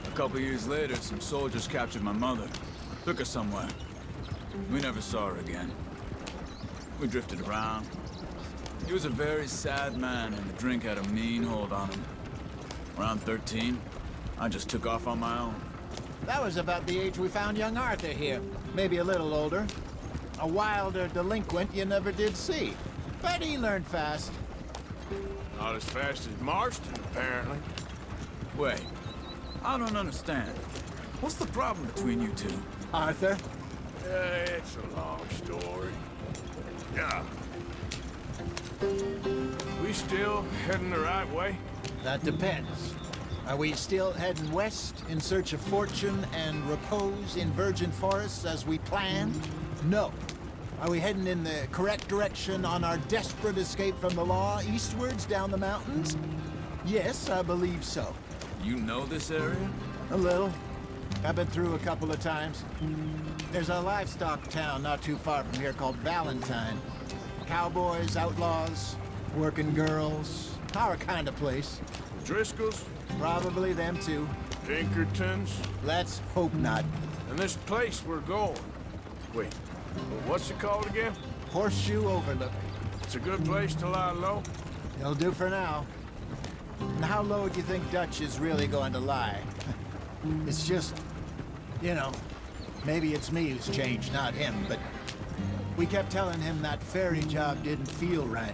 [SPEAKER 3] A couple years later, some soldiers captured my mother. Took her somewhere. We never saw her again. We drifted around. He was a very sad man, and the drink had a mean hold on him. Around 13, I just took off on my own.
[SPEAKER 9] That was about the age we found young Arthur here. Maybe a little older. A wilder delinquent you never did see. But he learned fast.
[SPEAKER 2] Not as fast as Marston, apparently.
[SPEAKER 3] Wait, I don't understand. What's the problem between you two?
[SPEAKER 9] Arthur?
[SPEAKER 2] It's a long story. Yeah. We still heading the right way?
[SPEAKER 9] That depends. Are we still heading west in search of fortune and repose in virgin forests as we planned? No. Are we heading in the correct direction on our desperate escape from the law eastwards down the mountains? Yes, I believe so.
[SPEAKER 3] You know this area?
[SPEAKER 9] A little. I've been through a couple of times. There's a livestock town not too far from here called Valentine. Cowboys, outlaws, working girls, our kind of place.
[SPEAKER 2] Driscoll's?
[SPEAKER 9] Probably them too.
[SPEAKER 2] Pinkertons?
[SPEAKER 9] Let's hope not.
[SPEAKER 2] And this place we're going. Wait, what's it called again?
[SPEAKER 9] Horseshoe Overlook.
[SPEAKER 2] It's a good place to lie low?
[SPEAKER 9] It'll do for now. And how low do you think Dutch is really going to lie? It's just, you know, maybe it's me who's changed, not him, but we kept telling him that ferry job didn't feel right.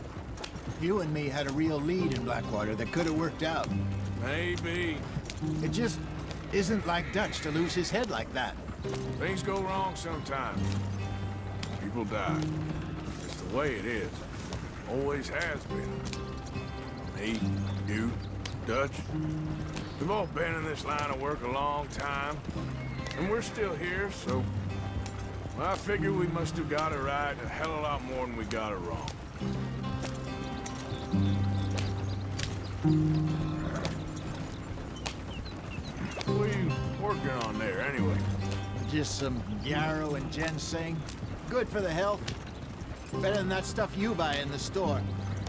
[SPEAKER 9] You and me had a real lead in Blackwater that could have worked out.
[SPEAKER 2] Maybe.
[SPEAKER 9] It just isn't like Dutch to lose his head like that.
[SPEAKER 2] Things go wrong sometimes. People die. It's the way it is. Always has been. Me, you, Dutch. We've all been in this line of work a long time. And we're still here, so... Well, I figure we must have got it right a hell of a lot more than we got it wrong. What are you working on there, anyway?
[SPEAKER 9] Just some yarrow and ginseng. Good for the health. Better than that stuff you buy in the store.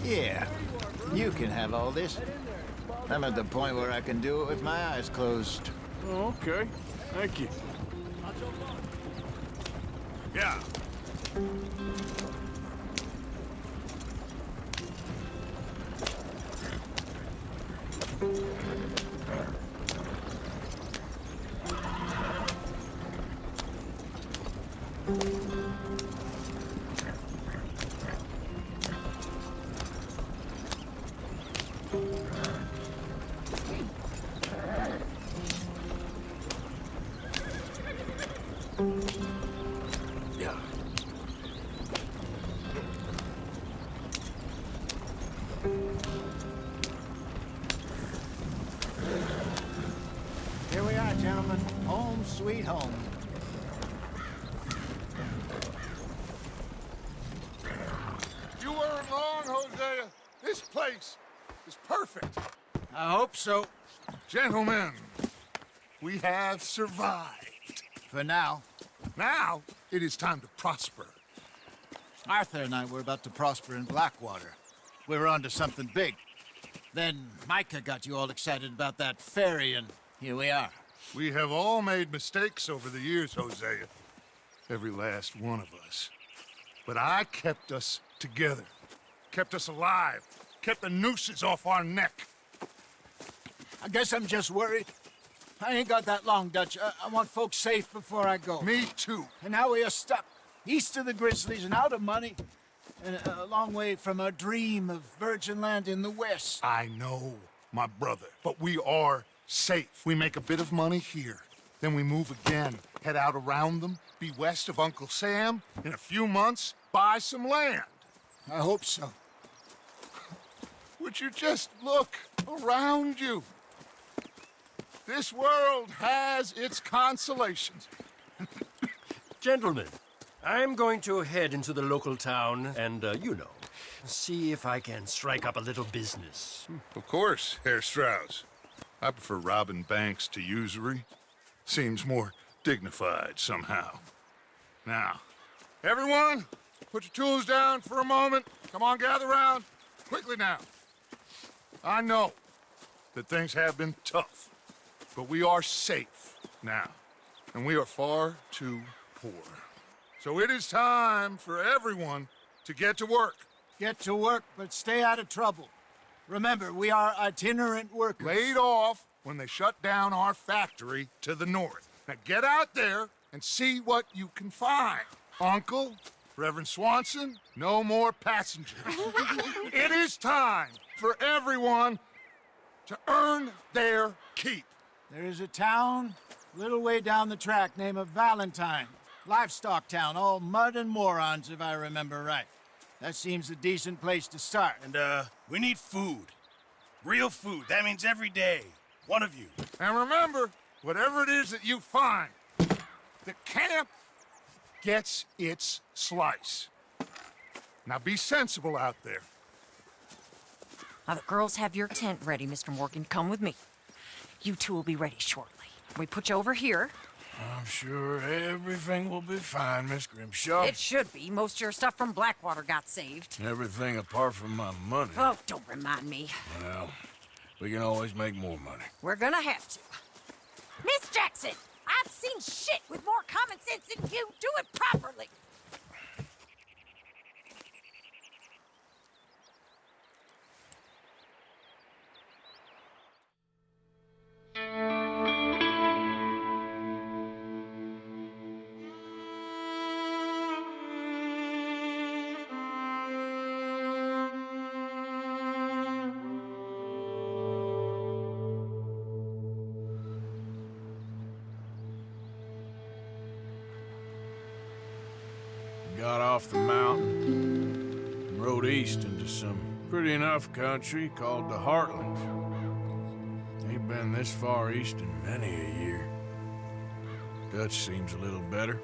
[SPEAKER 9] Yeah, you can have all this. I'm at the point where I can do it with my eyes closed.
[SPEAKER 2] Oh, okay. Thank you. Yeah.
[SPEAKER 9] Here we are, gentlemen. Home sweet home.
[SPEAKER 6] You weren't wrong, Hosea. This place is perfect.
[SPEAKER 9] I hope so.
[SPEAKER 6] Gentlemen, we have survived.
[SPEAKER 9] For now.
[SPEAKER 6] Now, it is time to prosper.
[SPEAKER 9] Arthur and I were about to prosper in Blackwater. We were onto something big. Then Micah got you all excited about that ferry, and here we are.
[SPEAKER 6] We have all made mistakes over the years, Hosea. Every last one of us. But I kept us together. Kept us alive. Kept the nooses off our neck.
[SPEAKER 9] I guess I'm just worried. I ain't got that long, Dutch. I want folks safe before I go.
[SPEAKER 6] Me too.
[SPEAKER 9] And now we are stuck, east of the Grizzlies and out of money. and a long way from a dream of virgin land in the west.
[SPEAKER 6] I know, my brother, but we are safe. We make a bit of money here. Then we move again, head out around them, be west of Uncle Sam. In a few months, buy some land.
[SPEAKER 9] I hope so.
[SPEAKER 6] Would you just look around you? This world has its consolations.
[SPEAKER 10] Gentlemen, I'm going to head into the local town and, see if I can strike up a little business.
[SPEAKER 6] Of course, Herr Strauss. I prefer robbing banks to usury. Seems more dignified somehow. Now, everyone, put your tools down for a moment. Come on, gather round. Quickly now. I know that things have been tough, but we are safe now, and we are far too poor. So it is time for everyone to get to work.
[SPEAKER 9] Get to work, but stay out of trouble. Remember, we are itinerant workers.
[SPEAKER 6] Laid off when they shut down our factory to the north. Now get out there and see what you can find. Uncle, Reverend Swanson, no more passengers. It is time for everyone to earn their keep.
[SPEAKER 9] There is a town a little way down the track named Valentine. Livestock town, all mud and morons, if I remember right. That seems a decent place to start.
[SPEAKER 1] And, we need food. Real food. That means every day. One of you.
[SPEAKER 6] And remember, whatever it is that you find, the camp gets its slice. Now be sensible out there.
[SPEAKER 14] Now the girls have your tent ready, Mr. Morgan. Come with me. You two will be ready shortly. We put you over here.
[SPEAKER 2] I'm sure everything will be fine, Miss Grimshaw.
[SPEAKER 14] It should be. Most of your stuff from Blackwater got saved.
[SPEAKER 2] Everything apart from my money.
[SPEAKER 14] Oh, don't remind me.
[SPEAKER 2] Well, we can always make more money.
[SPEAKER 14] We're gonna have to. Miss Jackson, I've seen shit with more common sense than you. Do it properly.
[SPEAKER 2] Got off the mountain and rode east into some pretty enough country called the Heartlands. Ain't been this far east in many a year. Dutch seems a little better.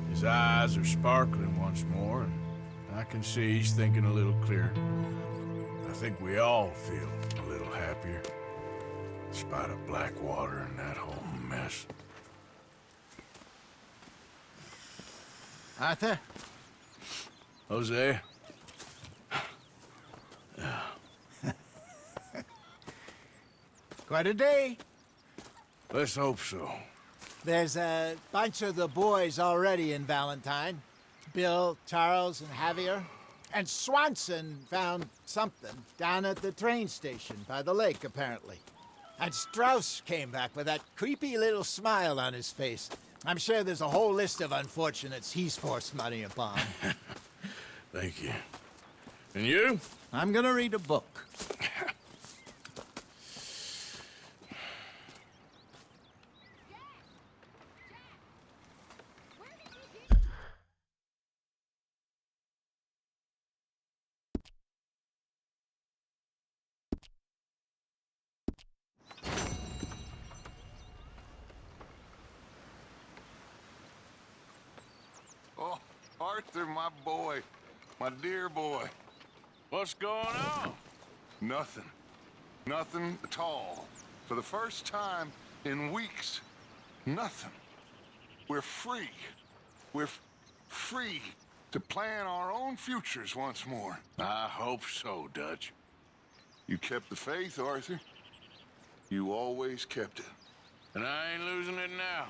[SPEAKER 2] His eyes are sparkling once more, and I can see he's thinking a little clearer. I think we all feel a little happier, in spite of Blackwater and that whole mess.
[SPEAKER 9] Arthur?
[SPEAKER 2] Jose?
[SPEAKER 9] Quite a day.
[SPEAKER 2] Let's hope so.
[SPEAKER 9] There's a bunch of the boys already in Valentine. Bill, Charles, and Javier. And Swanson found something down at the train station by the lake, apparently. And Strauss came back with that creepy little smile on his face. I'm sure there's a whole list of unfortunates he's forced money upon.
[SPEAKER 2] Thank you. And you?
[SPEAKER 9] I'm gonna read a book.
[SPEAKER 6] Oh, Arthur, my boy. My dear boy.
[SPEAKER 2] What's going on?
[SPEAKER 6] Nothing. Nothing at all. For the first time in weeks, nothing. We're free. We're free to plan our own futures once more.
[SPEAKER 2] I hope so, Dutch.
[SPEAKER 6] You kept the faith, Arthur. You always kept it.
[SPEAKER 2] And I ain't losing it now.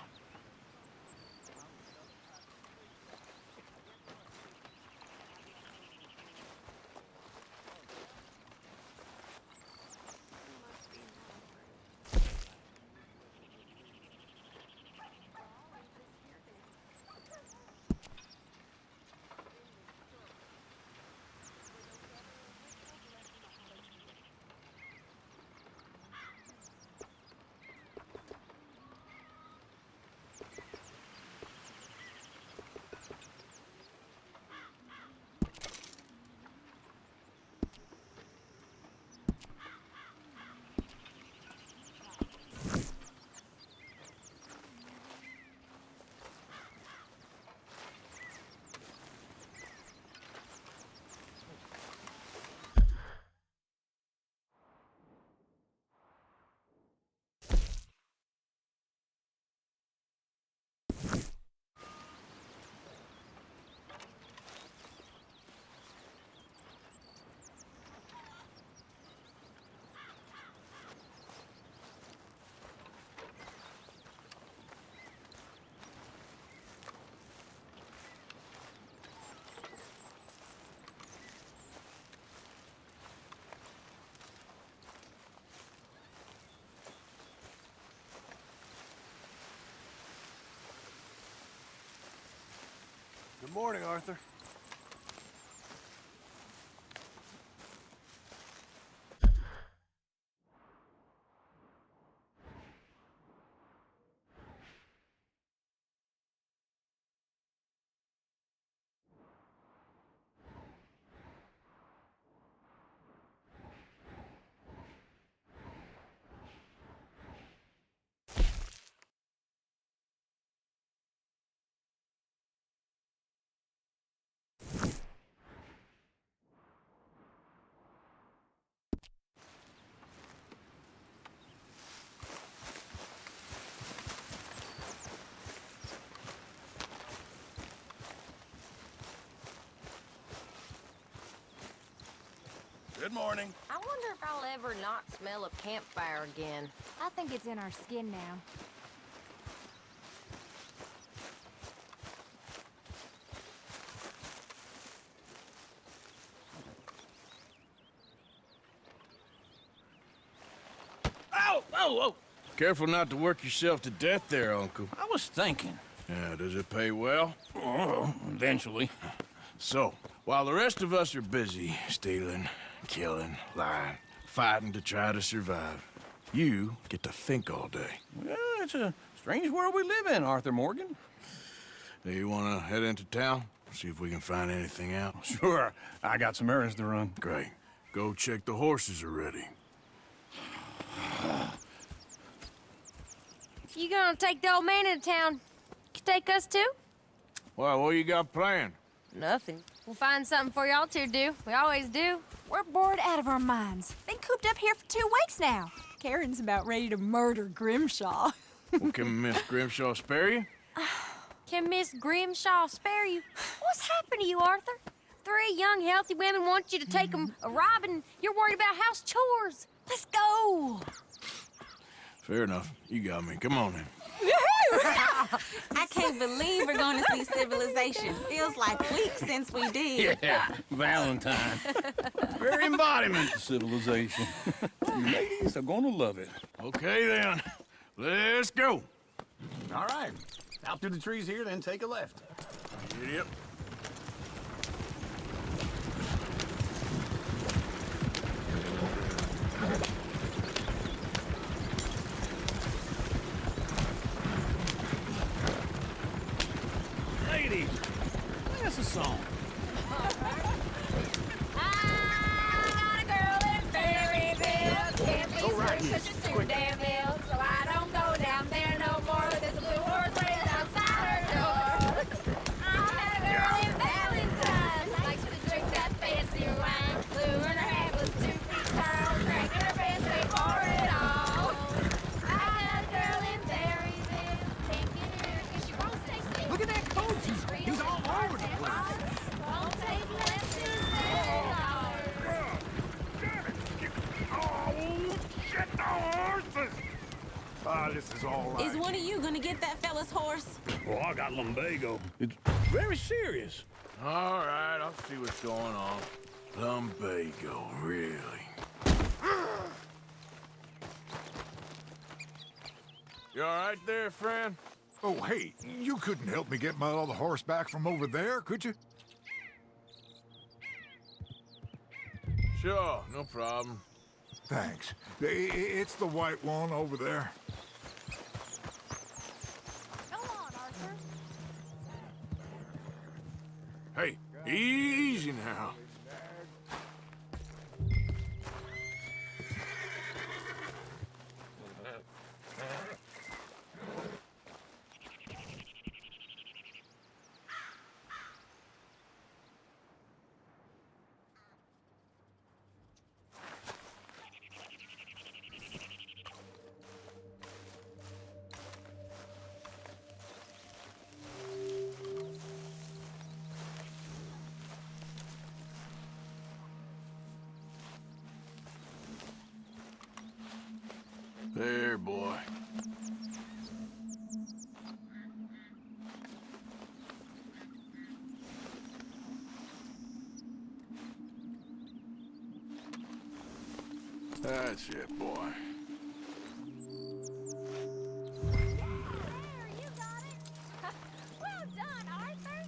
[SPEAKER 2] morning, Arthur.
[SPEAKER 1] Good morning.
[SPEAKER 15] I wonder if I'll ever not smell a campfire again.
[SPEAKER 13] I think it's in our skin now.
[SPEAKER 10] Ow! Oh, oh!
[SPEAKER 2] Careful not to work yourself to death there, Uncle.
[SPEAKER 10] I was thinking.
[SPEAKER 2] Yeah, does it pay well?
[SPEAKER 10] Oh, eventually.
[SPEAKER 2] So, while the rest of us are busy stealing, killing, lying, fighting to try to survive, you get to think all day.
[SPEAKER 10] Yeah, it's a strange world we live in, Arthur Morgan.
[SPEAKER 2] Do you want to head into town? See if we can find anything out?
[SPEAKER 10] Sure. I got some errands to run.
[SPEAKER 2] Great. Go check the horses are ready.
[SPEAKER 15] You gonna take the old man into town? You take us too?
[SPEAKER 2] Well, what you got planned?
[SPEAKER 15] Nothing. We'll find something for y'all to do. We always do.
[SPEAKER 13] We're bored out of our minds. Been cooped up here for 2 weeks now. Karen's about ready to murder Grimshaw.
[SPEAKER 2] Well, can Miss Grimshaw spare you?
[SPEAKER 15] Can Miss Grimshaw spare you? What's happened to you, Arthur? 3 young, healthy women want you to take them a robbing. You're worried about house chores.
[SPEAKER 13] Let's go.
[SPEAKER 2] Fair enough. You got me. Come on then.
[SPEAKER 16] I can't believe we're going to see civilization. Feels like weeks since we did.
[SPEAKER 10] Yeah, Valentine. Very embodiment of civilization. You ladies are gonna love it.
[SPEAKER 2] Okay then. Let's go.
[SPEAKER 4] All right. Out through the trees here, then take a left.
[SPEAKER 2] Yep.
[SPEAKER 10] Ladies, play us a song.
[SPEAKER 15] I got a girl in Berryville. Can't be screwed 'cause she's too damn ill. So I don't go down there no more. There's a blue horse raised outside her door. I had a girl in Valentine. Likes to drink that fancy wine. Blue in her hair was 2 feet tall. Drank in her pants, paid for it all. I had a girl in Berryville. Can't get her 'cause she won't stay still.
[SPEAKER 4] Look at that coach. He's all over the place.
[SPEAKER 15] Won't take lessons at all.
[SPEAKER 6] Oh, shit, the horses! Ah, this is all right.
[SPEAKER 16] Is one of you going to get that fella's horse?
[SPEAKER 10] Well, I got lumbago. It's very serious.
[SPEAKER 2] All right, I'll see what's going on. Lumbago, really? You all right there, friend?
[SPEAKER 6] Oh, hey, you couldn't help me get my other horse back from over there, could you?
[SPEAKER 2] Sure, no problem.
[SPEAKER 6] Thanks. It's the white one over there.
[SPEAKER 13] Go on, Arthur.
[SPEAKER 2] Hey, easy now. There, boy. That's it, boy.
[SPEAKER 13] There, you got it. Well done, Arthur.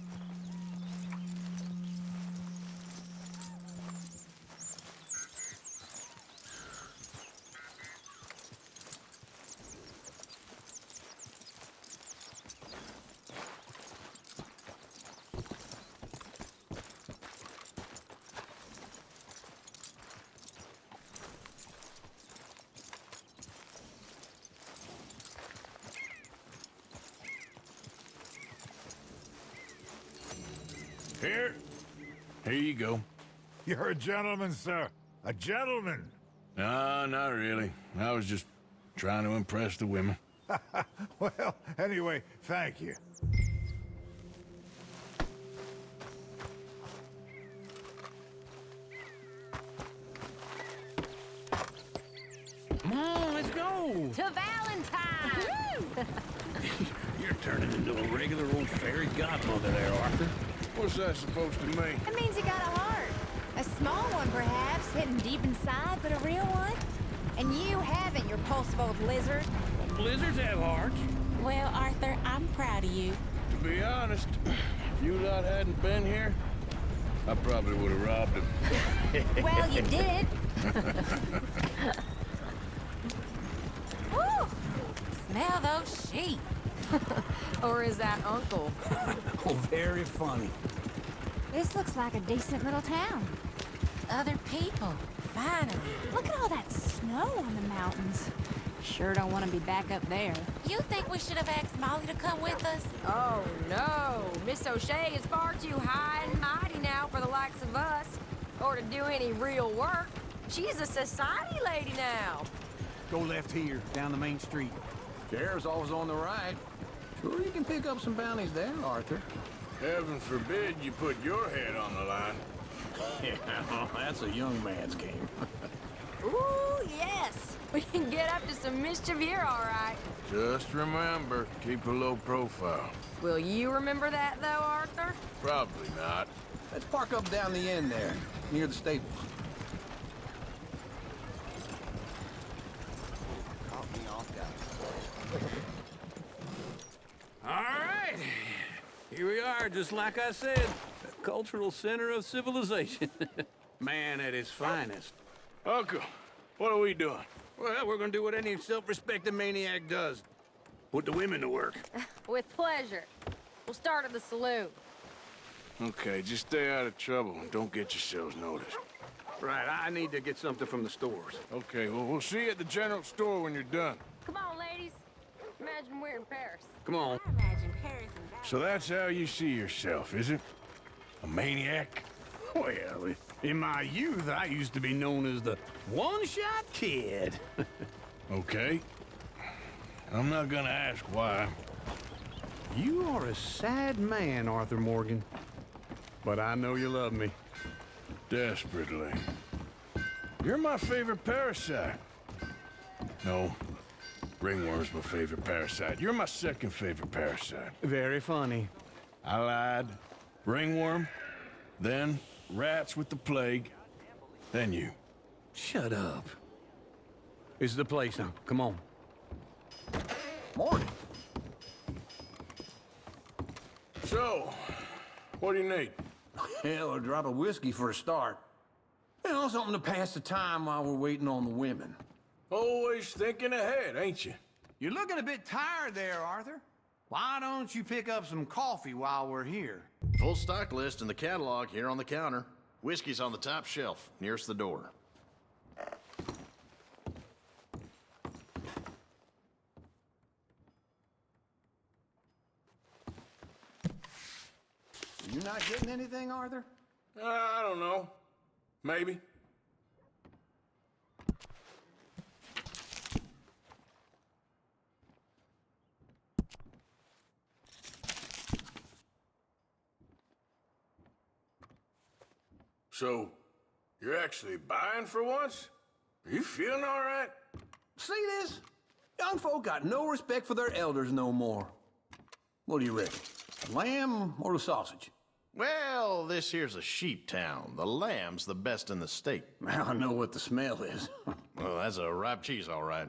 [SPEAKER 2] Here you go.
[SPEAKER 6] You're a gentleman, sir. A gentleman.
[SPEAKER 2] No, not really. I was just trying to impress the women.
[SPEAKER 6] Well, anyway, thank you.
[SPEAKER 10] Come on, let's go.
[SPEAKER 8] To Valentine!
[SPEAKER 10] You're turning into a regular old fairy godmother there, Arthur.
[SPEAKER 2] What's that supposed to mean?
[SPEAKER 15] It means you got a heart. A small one, perhaps, hidden deep inside, but a real one. And you haven't, you repulsive old lizard.
[SPEAKER 10] Blizzards have hearts.
[SPEAKER 16] Well, Arthur, I'm proud of you.
[SPEAKER 2] To be honest, if you lot hadn't been here, I probably would have robbed him.
[SPEAKER 15] Well, you did.
[SPEAKER 14] Woo! Smell those sheep. Or is that Uncle?
[SPEAKER 10] Oh, very funny.
[SPEAKER 15] This looks like a decent little town.
[SPEAKER 14] Other people, finally.
[SPEAKER 15] Look at all that snow on the mountains. Sure don't want to be back up there.
[SPEAKER 16] You think we should have asked Molly to come with us?
[SPEAKER 8] Oh, no. Miss O'Shea is far too high and mighty now for the likes of us, or to do any real work. She's a society lady now.
[SPEAKER 4] Go left here, down the main street. Sheriff's always on the right. Sure you can pick up some bounties there, Arthur.
[SPEAKER 2] Heaven forbid you put your head on the line.
[SPEAKER 4] Yeah, that's a young man's game.
[SPEAKER 8] Ooh, yes. We can get up to some mischief here, all right.
[SPEAKER 2] Just remember, keep a low profile.
[SPEAKER 8] Will you remember that, though, Arthur?
[SPEAKER 2] Probably not.
[SPEAKER 4] Let's park up down the end there, near the stables.
[SPEAKER 10] All right. Here we are, just like I said. A cultural center of civilization. Man at his finest.
[SPEAKER 2] Uncle, what are we doing?
[SPEAKER 10] Well, we're gonna do what any self-respecting maniac does. Put the women to work.
[SPEAKER 8] With pleasure. We'll start at the saloon.
[SPEAKER 2] Okay, just stay out of trouble and don't get yourselves noticed.
[SPEAKER 10] Right, I need to get something from the stores.
[SPEAKER 2] Okay, well, we'll see you at the general store when you're done.
[SPEAKER 8] Come on, ladies. Imagine we're in Paris.
[SPEAKER 10] Come on.
[SPEAKER 16] I imagine Paris and Dallas.
[SPEAKER 2] So that's how you see yourself, is it? A maniac?
[SPEAKER 10] Well, in my youth, I used to be known as the one-shot kid.
[SPEAKER 2] Okay. I'm not gonna ask why.
[SPEAKER 4] You are a sad man, Arthur Morgan. But I know you love me.
[SPEAKER 2] Desperately. You're my favorite parasite. No, ringworm's my favorite parasite. You're my second favorite parasite.
[SPEAKER 4] Very funny.
[SPEAKER 2] I lied. Ringworm, then rats with the plague, then you.
[SPEAKER 4] Shut up. This is the place now. Come on. Morning.
[SPEAKER 2] So, what do you need?
[SPEAKER 4] Hell, a drop of whiskey for a start. You know, something to pass the time while we're waiting on the women.
[SPEAKER 2] Always thinking ahead, ain't you?
[SPEAKER 4] You're looking a bit tired there, Arthur. Why don't you pick up some coffee while we're here?
[SPEAKER 17] Full stock list in the catalog here on the counter. Whiskey's on the top shelf, nearest the door.
[SPEAKER 4] You not getting anything, Arthur?
[SPEAKER 2] I don't know. Maybe. So, you're actually buying for once? Are you feeling all right?
[SPEAKER 4] See this? Young folk got no respect for their elders no more. What do you reckon? The lamb or the sausage?
[SPEAKER 17] Well, this here's a sheep town. The lamb's the best in the state.
[SPEAKER 4] I know what the smell is.
[SPEAKER 17] Well, that's a ripe cheese, all right.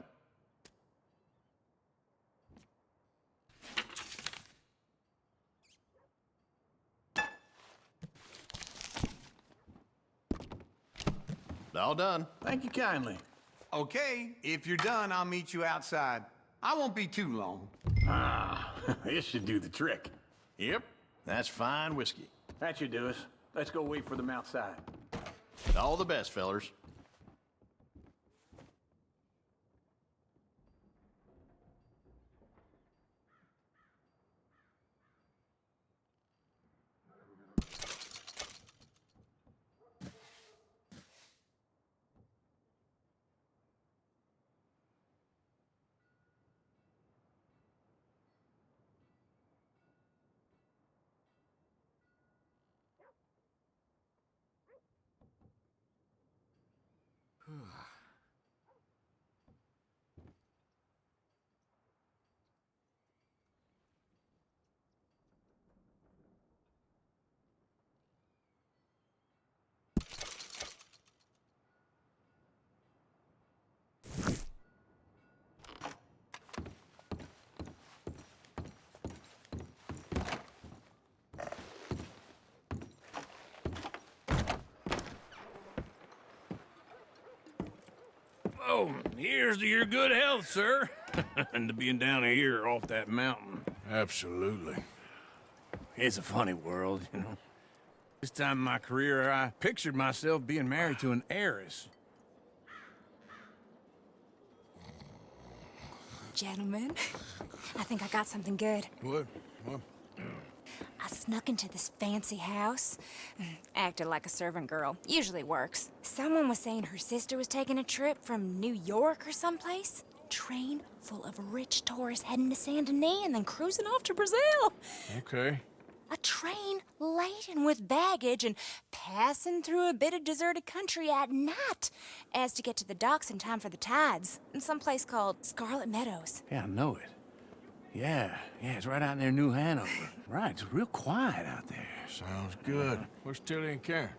[SPEAKER 17] All done.
[SPEAKER 4] Thank you kindly. Okay, if you're done, I'll meet you outside. I won't be too long. Ah, this should do the trick.
[SPEAKER 17] Yep, that's fine whiskey.
[SPEAKER 4] That should do us. Let's go wait for them outside.
[SPEAKER 17] All the best, fellers.
[SPEAKER 10] Oh, here's to your good health, sir. And to being down here off that mountain.
[SPEAKER 2] Absolutely.
[SPEAKER 10] It's a funny world, you know. This time in my career, I pictured myself being married to an heiress.
[SPEAKER 15] Gentlemen, I think I got something good.
[SPEAKER 2] What?
[SPEAKER 15] I snuck into this fancy house, acted like a servant girl. Usually works. Someone was saying her sister was taking a trip from New York or someplace. Train full of rich tourists heading to Saint Denis and then cruising off to Brazil.
[SPEAKER 2] Okay.
[SPEAKER 15] A train laden with baggage and passing through a bit of deserted country at night as to get to the docks in time for the tides in some place called Scarlet Meadows.
[SPEAKER 10] Yeah, I know it. Yeah, it's right out near New Hanover. Right, it's real quiet out there.
[SPEAKER 2] Sounds good. Where's Tilly and Karen?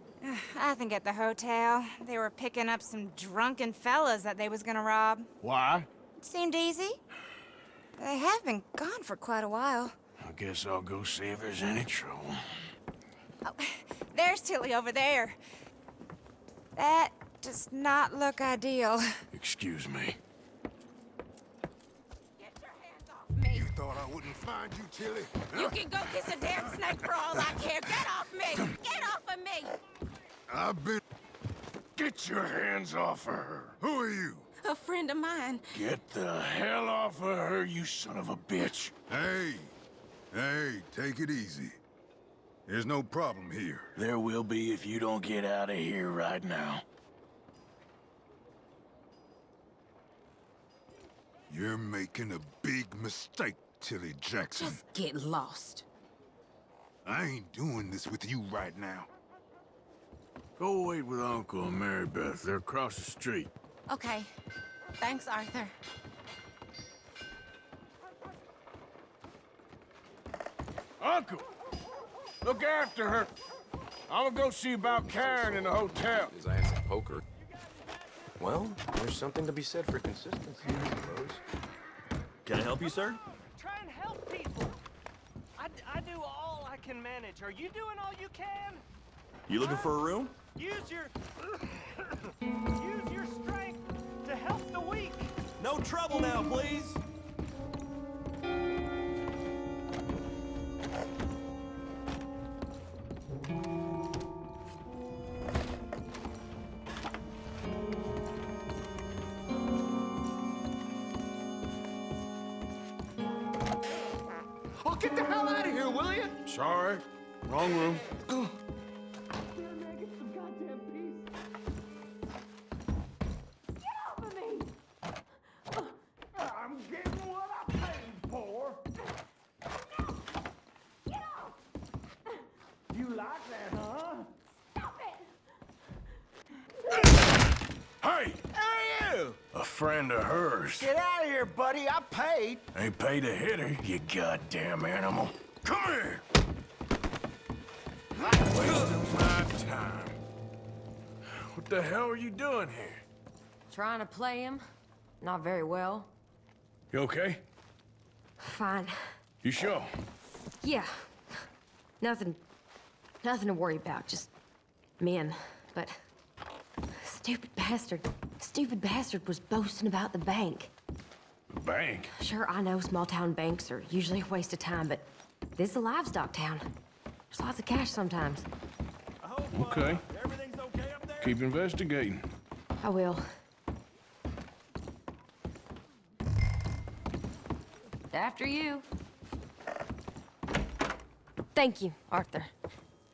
[SPEAKER 15] I think at the hotel. They were picking up some drunken fellas that they was gonna rob.
[SPEAKER 2] Why?
[SPEAKER 15] It seemed easy. They have been gone for quite a while.
[SPEAKER 2] I guess I'll go see if there's any trouble.
[SPEAKER 15] Oh, there's Tilly over there. That does not look ideal.
[SPEAKER 2] Excuse me.
[SPEAKER 15] Get your hands off me.
[SPEAKER 6] You thought I wouldn't find you, Tilly?
[SPEAKER 16] You can go kiss a damn snake for all I care. Get off me! Get off of me!
[SPEAKER 6] I've been... Get your hands off of her. Who are you?
[SPEAKER 16] A friend of mine.
[SPEAKER 2] Get the hell off of her, you son of a bitch.
[SPEAKER 6] Hey, take it easy. There's no problem here.
[SPEAKER 2] There will be if you don't get out of here right now.
[SPEAKER 6] You're making a big mistake, Tilly Jackson.
[SPEAKER 16] Just get lost.
[SPEAKER 6] I ain't doing this with you right now.
[SPEAKER 2] Go wait with Uncle and Mary Beth. They're across the street.
[SPEAKER 16] Okay. Thanks, Arthur.
[SPEAKER 2] Uncle! Look after her. I'm gonna go see about Karen in the hotel.
[SPEAKER 11] His ass at poker. Well, there's something to be said for consistency, I suppose.
[SPEAKER 18] Can I help you, sir?
[SPEAKER 10] Try and help people. I do all I can manage. Are you doing all you can?
[SPEAKER 18] You looking for a room?
[SPEAKER 10] Use your strength to help the weak.
[SPEAKER 18] No trouble now, please.
[SPEAKER 4] Oh, get the hell out of here, will you?
[SPEAKER 2] Sorry. Wrong room.
[SPEAKER 10] I'm getting what I paid for.
[SPEAKER 15] Get off!
[SPEAKER 10] You like that, huh?
[SPEAKER 15] Stop it!
[SPEAKER 2] Hey!
[SPEAKER 4] Hey, you!
[SPEAKER 2] A friend of hers.
[SPEAKER 4] Get out of here, buddy. I paid.
[SPEAKER 2] Ain't paid to hit her, you goddamn animal. Come here! Wasting my time. What the hell are you doing here?
[SPEAKER 8] Trying to play him. Not very well.
[SPEAKER 2] You okay?
[SPEAKER 8] Fine.
[SPEAKER 2] You sure?
[SPEAKER 8] Yeah. Nothing to worry about. Just men. But stupid bastard was boasting about the bank.
[SPEAKER 2] The bank?
[SPEAKER 8] Sure, I know small town banks are usually a waste of time, but this is a livestock town. There's lots of cash sometimes.
[SPEAKER 2] Okay. Keep investigating.
[SPEAKER 8] I will. After you. Thank you, Arthur.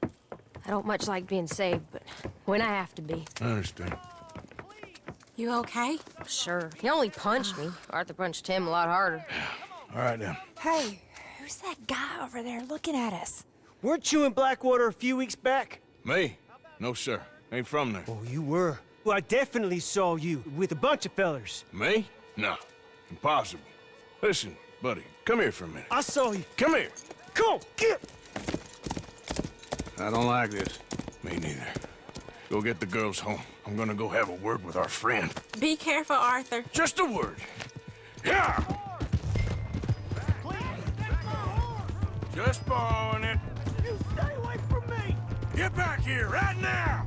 [SPEAKER 8] I don't much like being saved, but when I have to be.
[SPEAKER 2] I understand.
[SPEAKER 16] You okay?
[SPEAKER 8] Sure. He only punched me. Arthur punched him a lot harder.
[SPEAKER 2] All right, then.
[SPEAKER 15] Hey, who's that guy over there looking at us?
[SPEAKER 19] Weren't you in Blackwater a few weeks back?
[SPEAKER 2] Me? No, sir. Ain't from there.
[SPEAKER 19] Oh, you were. Well, I definitely saw you with a bunch of fellers.
[SPEAKER 2] Me? No. Impossible. Listen, buddy, come here for a minute.
[SPEAKER 19] I saw you.
[SPEAKER 2] Come here.
[SPEAKER 19] Come on, get!
[SPEAKER 2] I don't like this. Me neither. Go get the girls home. I'm gonna go have a word with our friend.
[SPEAKER 16] Be careful, Arthur.
[SPEAKER 2] Just a word. Yeah! Just borrowing it.
[SPEAKER 10] You stay away from me!
[SPEAKER 2] Get back here right now!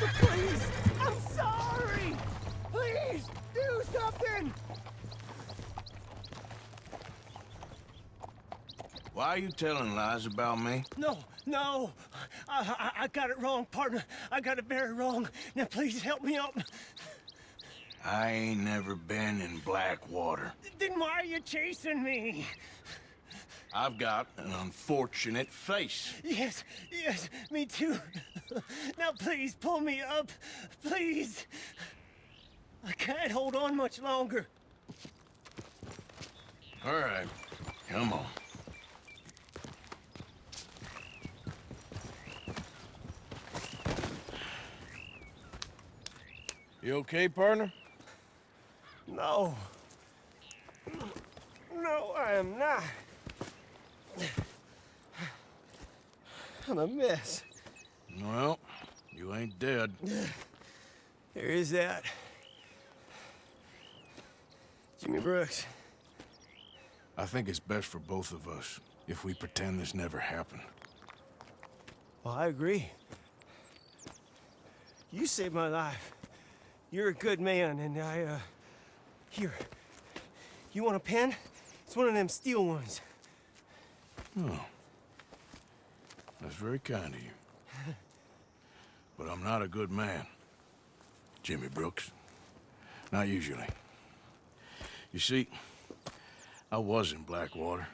[SPEAKER 10] Please, I'm sorry. Please, do something.
[SPEAKER 1] Why are you telling lies about me?
[SPEAKER 10] No. I got it wrong, partner. I got it very wrong. Now, please help me out.
[SPEAKER 1] I ain't never been in Blackwater.
[SPEAKER 10] Then why are you chasing me?
[SPEAKER 1] I've got an unfortunate face.
[SPEAKER 10] Yes, me too. Now, please, pull me up. Please. I can't hold on much longer.
[SPEAKER 1] All right, come on.
[SPEAKER 2] You okay, partner?
[SPEAKER 10] No, I am not. I'm a mess.
[SPEAKER 1] Well, you ain't dead.
[SPEAKER 10] There is that. Jimmy Brooks.
[SPEAKER 2] I think it's best for both of us if we pretend this never happened.
[SPEAKER 10] Well, I agree. You saved my life. You're a good man, and here. You want a pen? It's one of them steel ones.
[SPEAKER 2] Oh. That's very kind of you. But I'm not a good man, Jimmy Brooks. Not usually. You see, I was in Blackwater.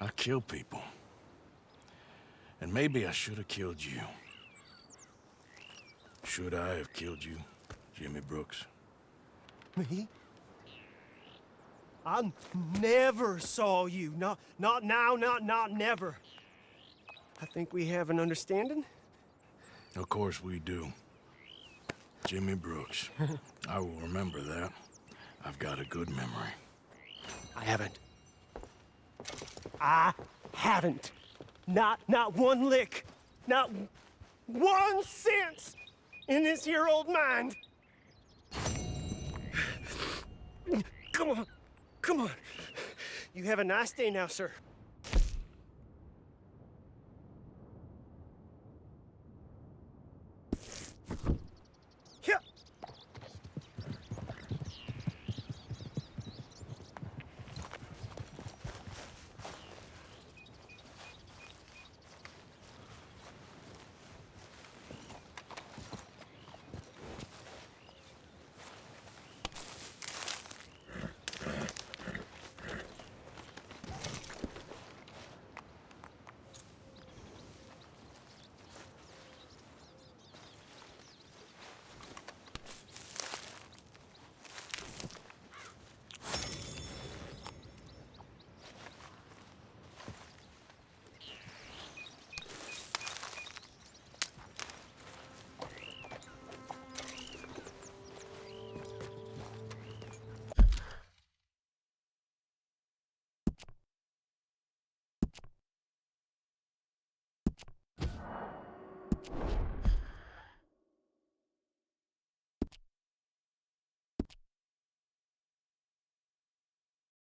[SPEAKER 2] I killed people. And maybe I should have killed you. Should I have killed you, Jimmy Brooks?
[SPEAKER 10] Me? I never saw you. Not now, not never. I think we have an understanding?
[SPEAKER 2] Of course we do. Jimmy Brooks. I will remember that. I've got a good memory.
[SPEAKER 10] I haven't. Not one lick. Not 1 cent in this here old mind. Come on. You have a nice day now, sir.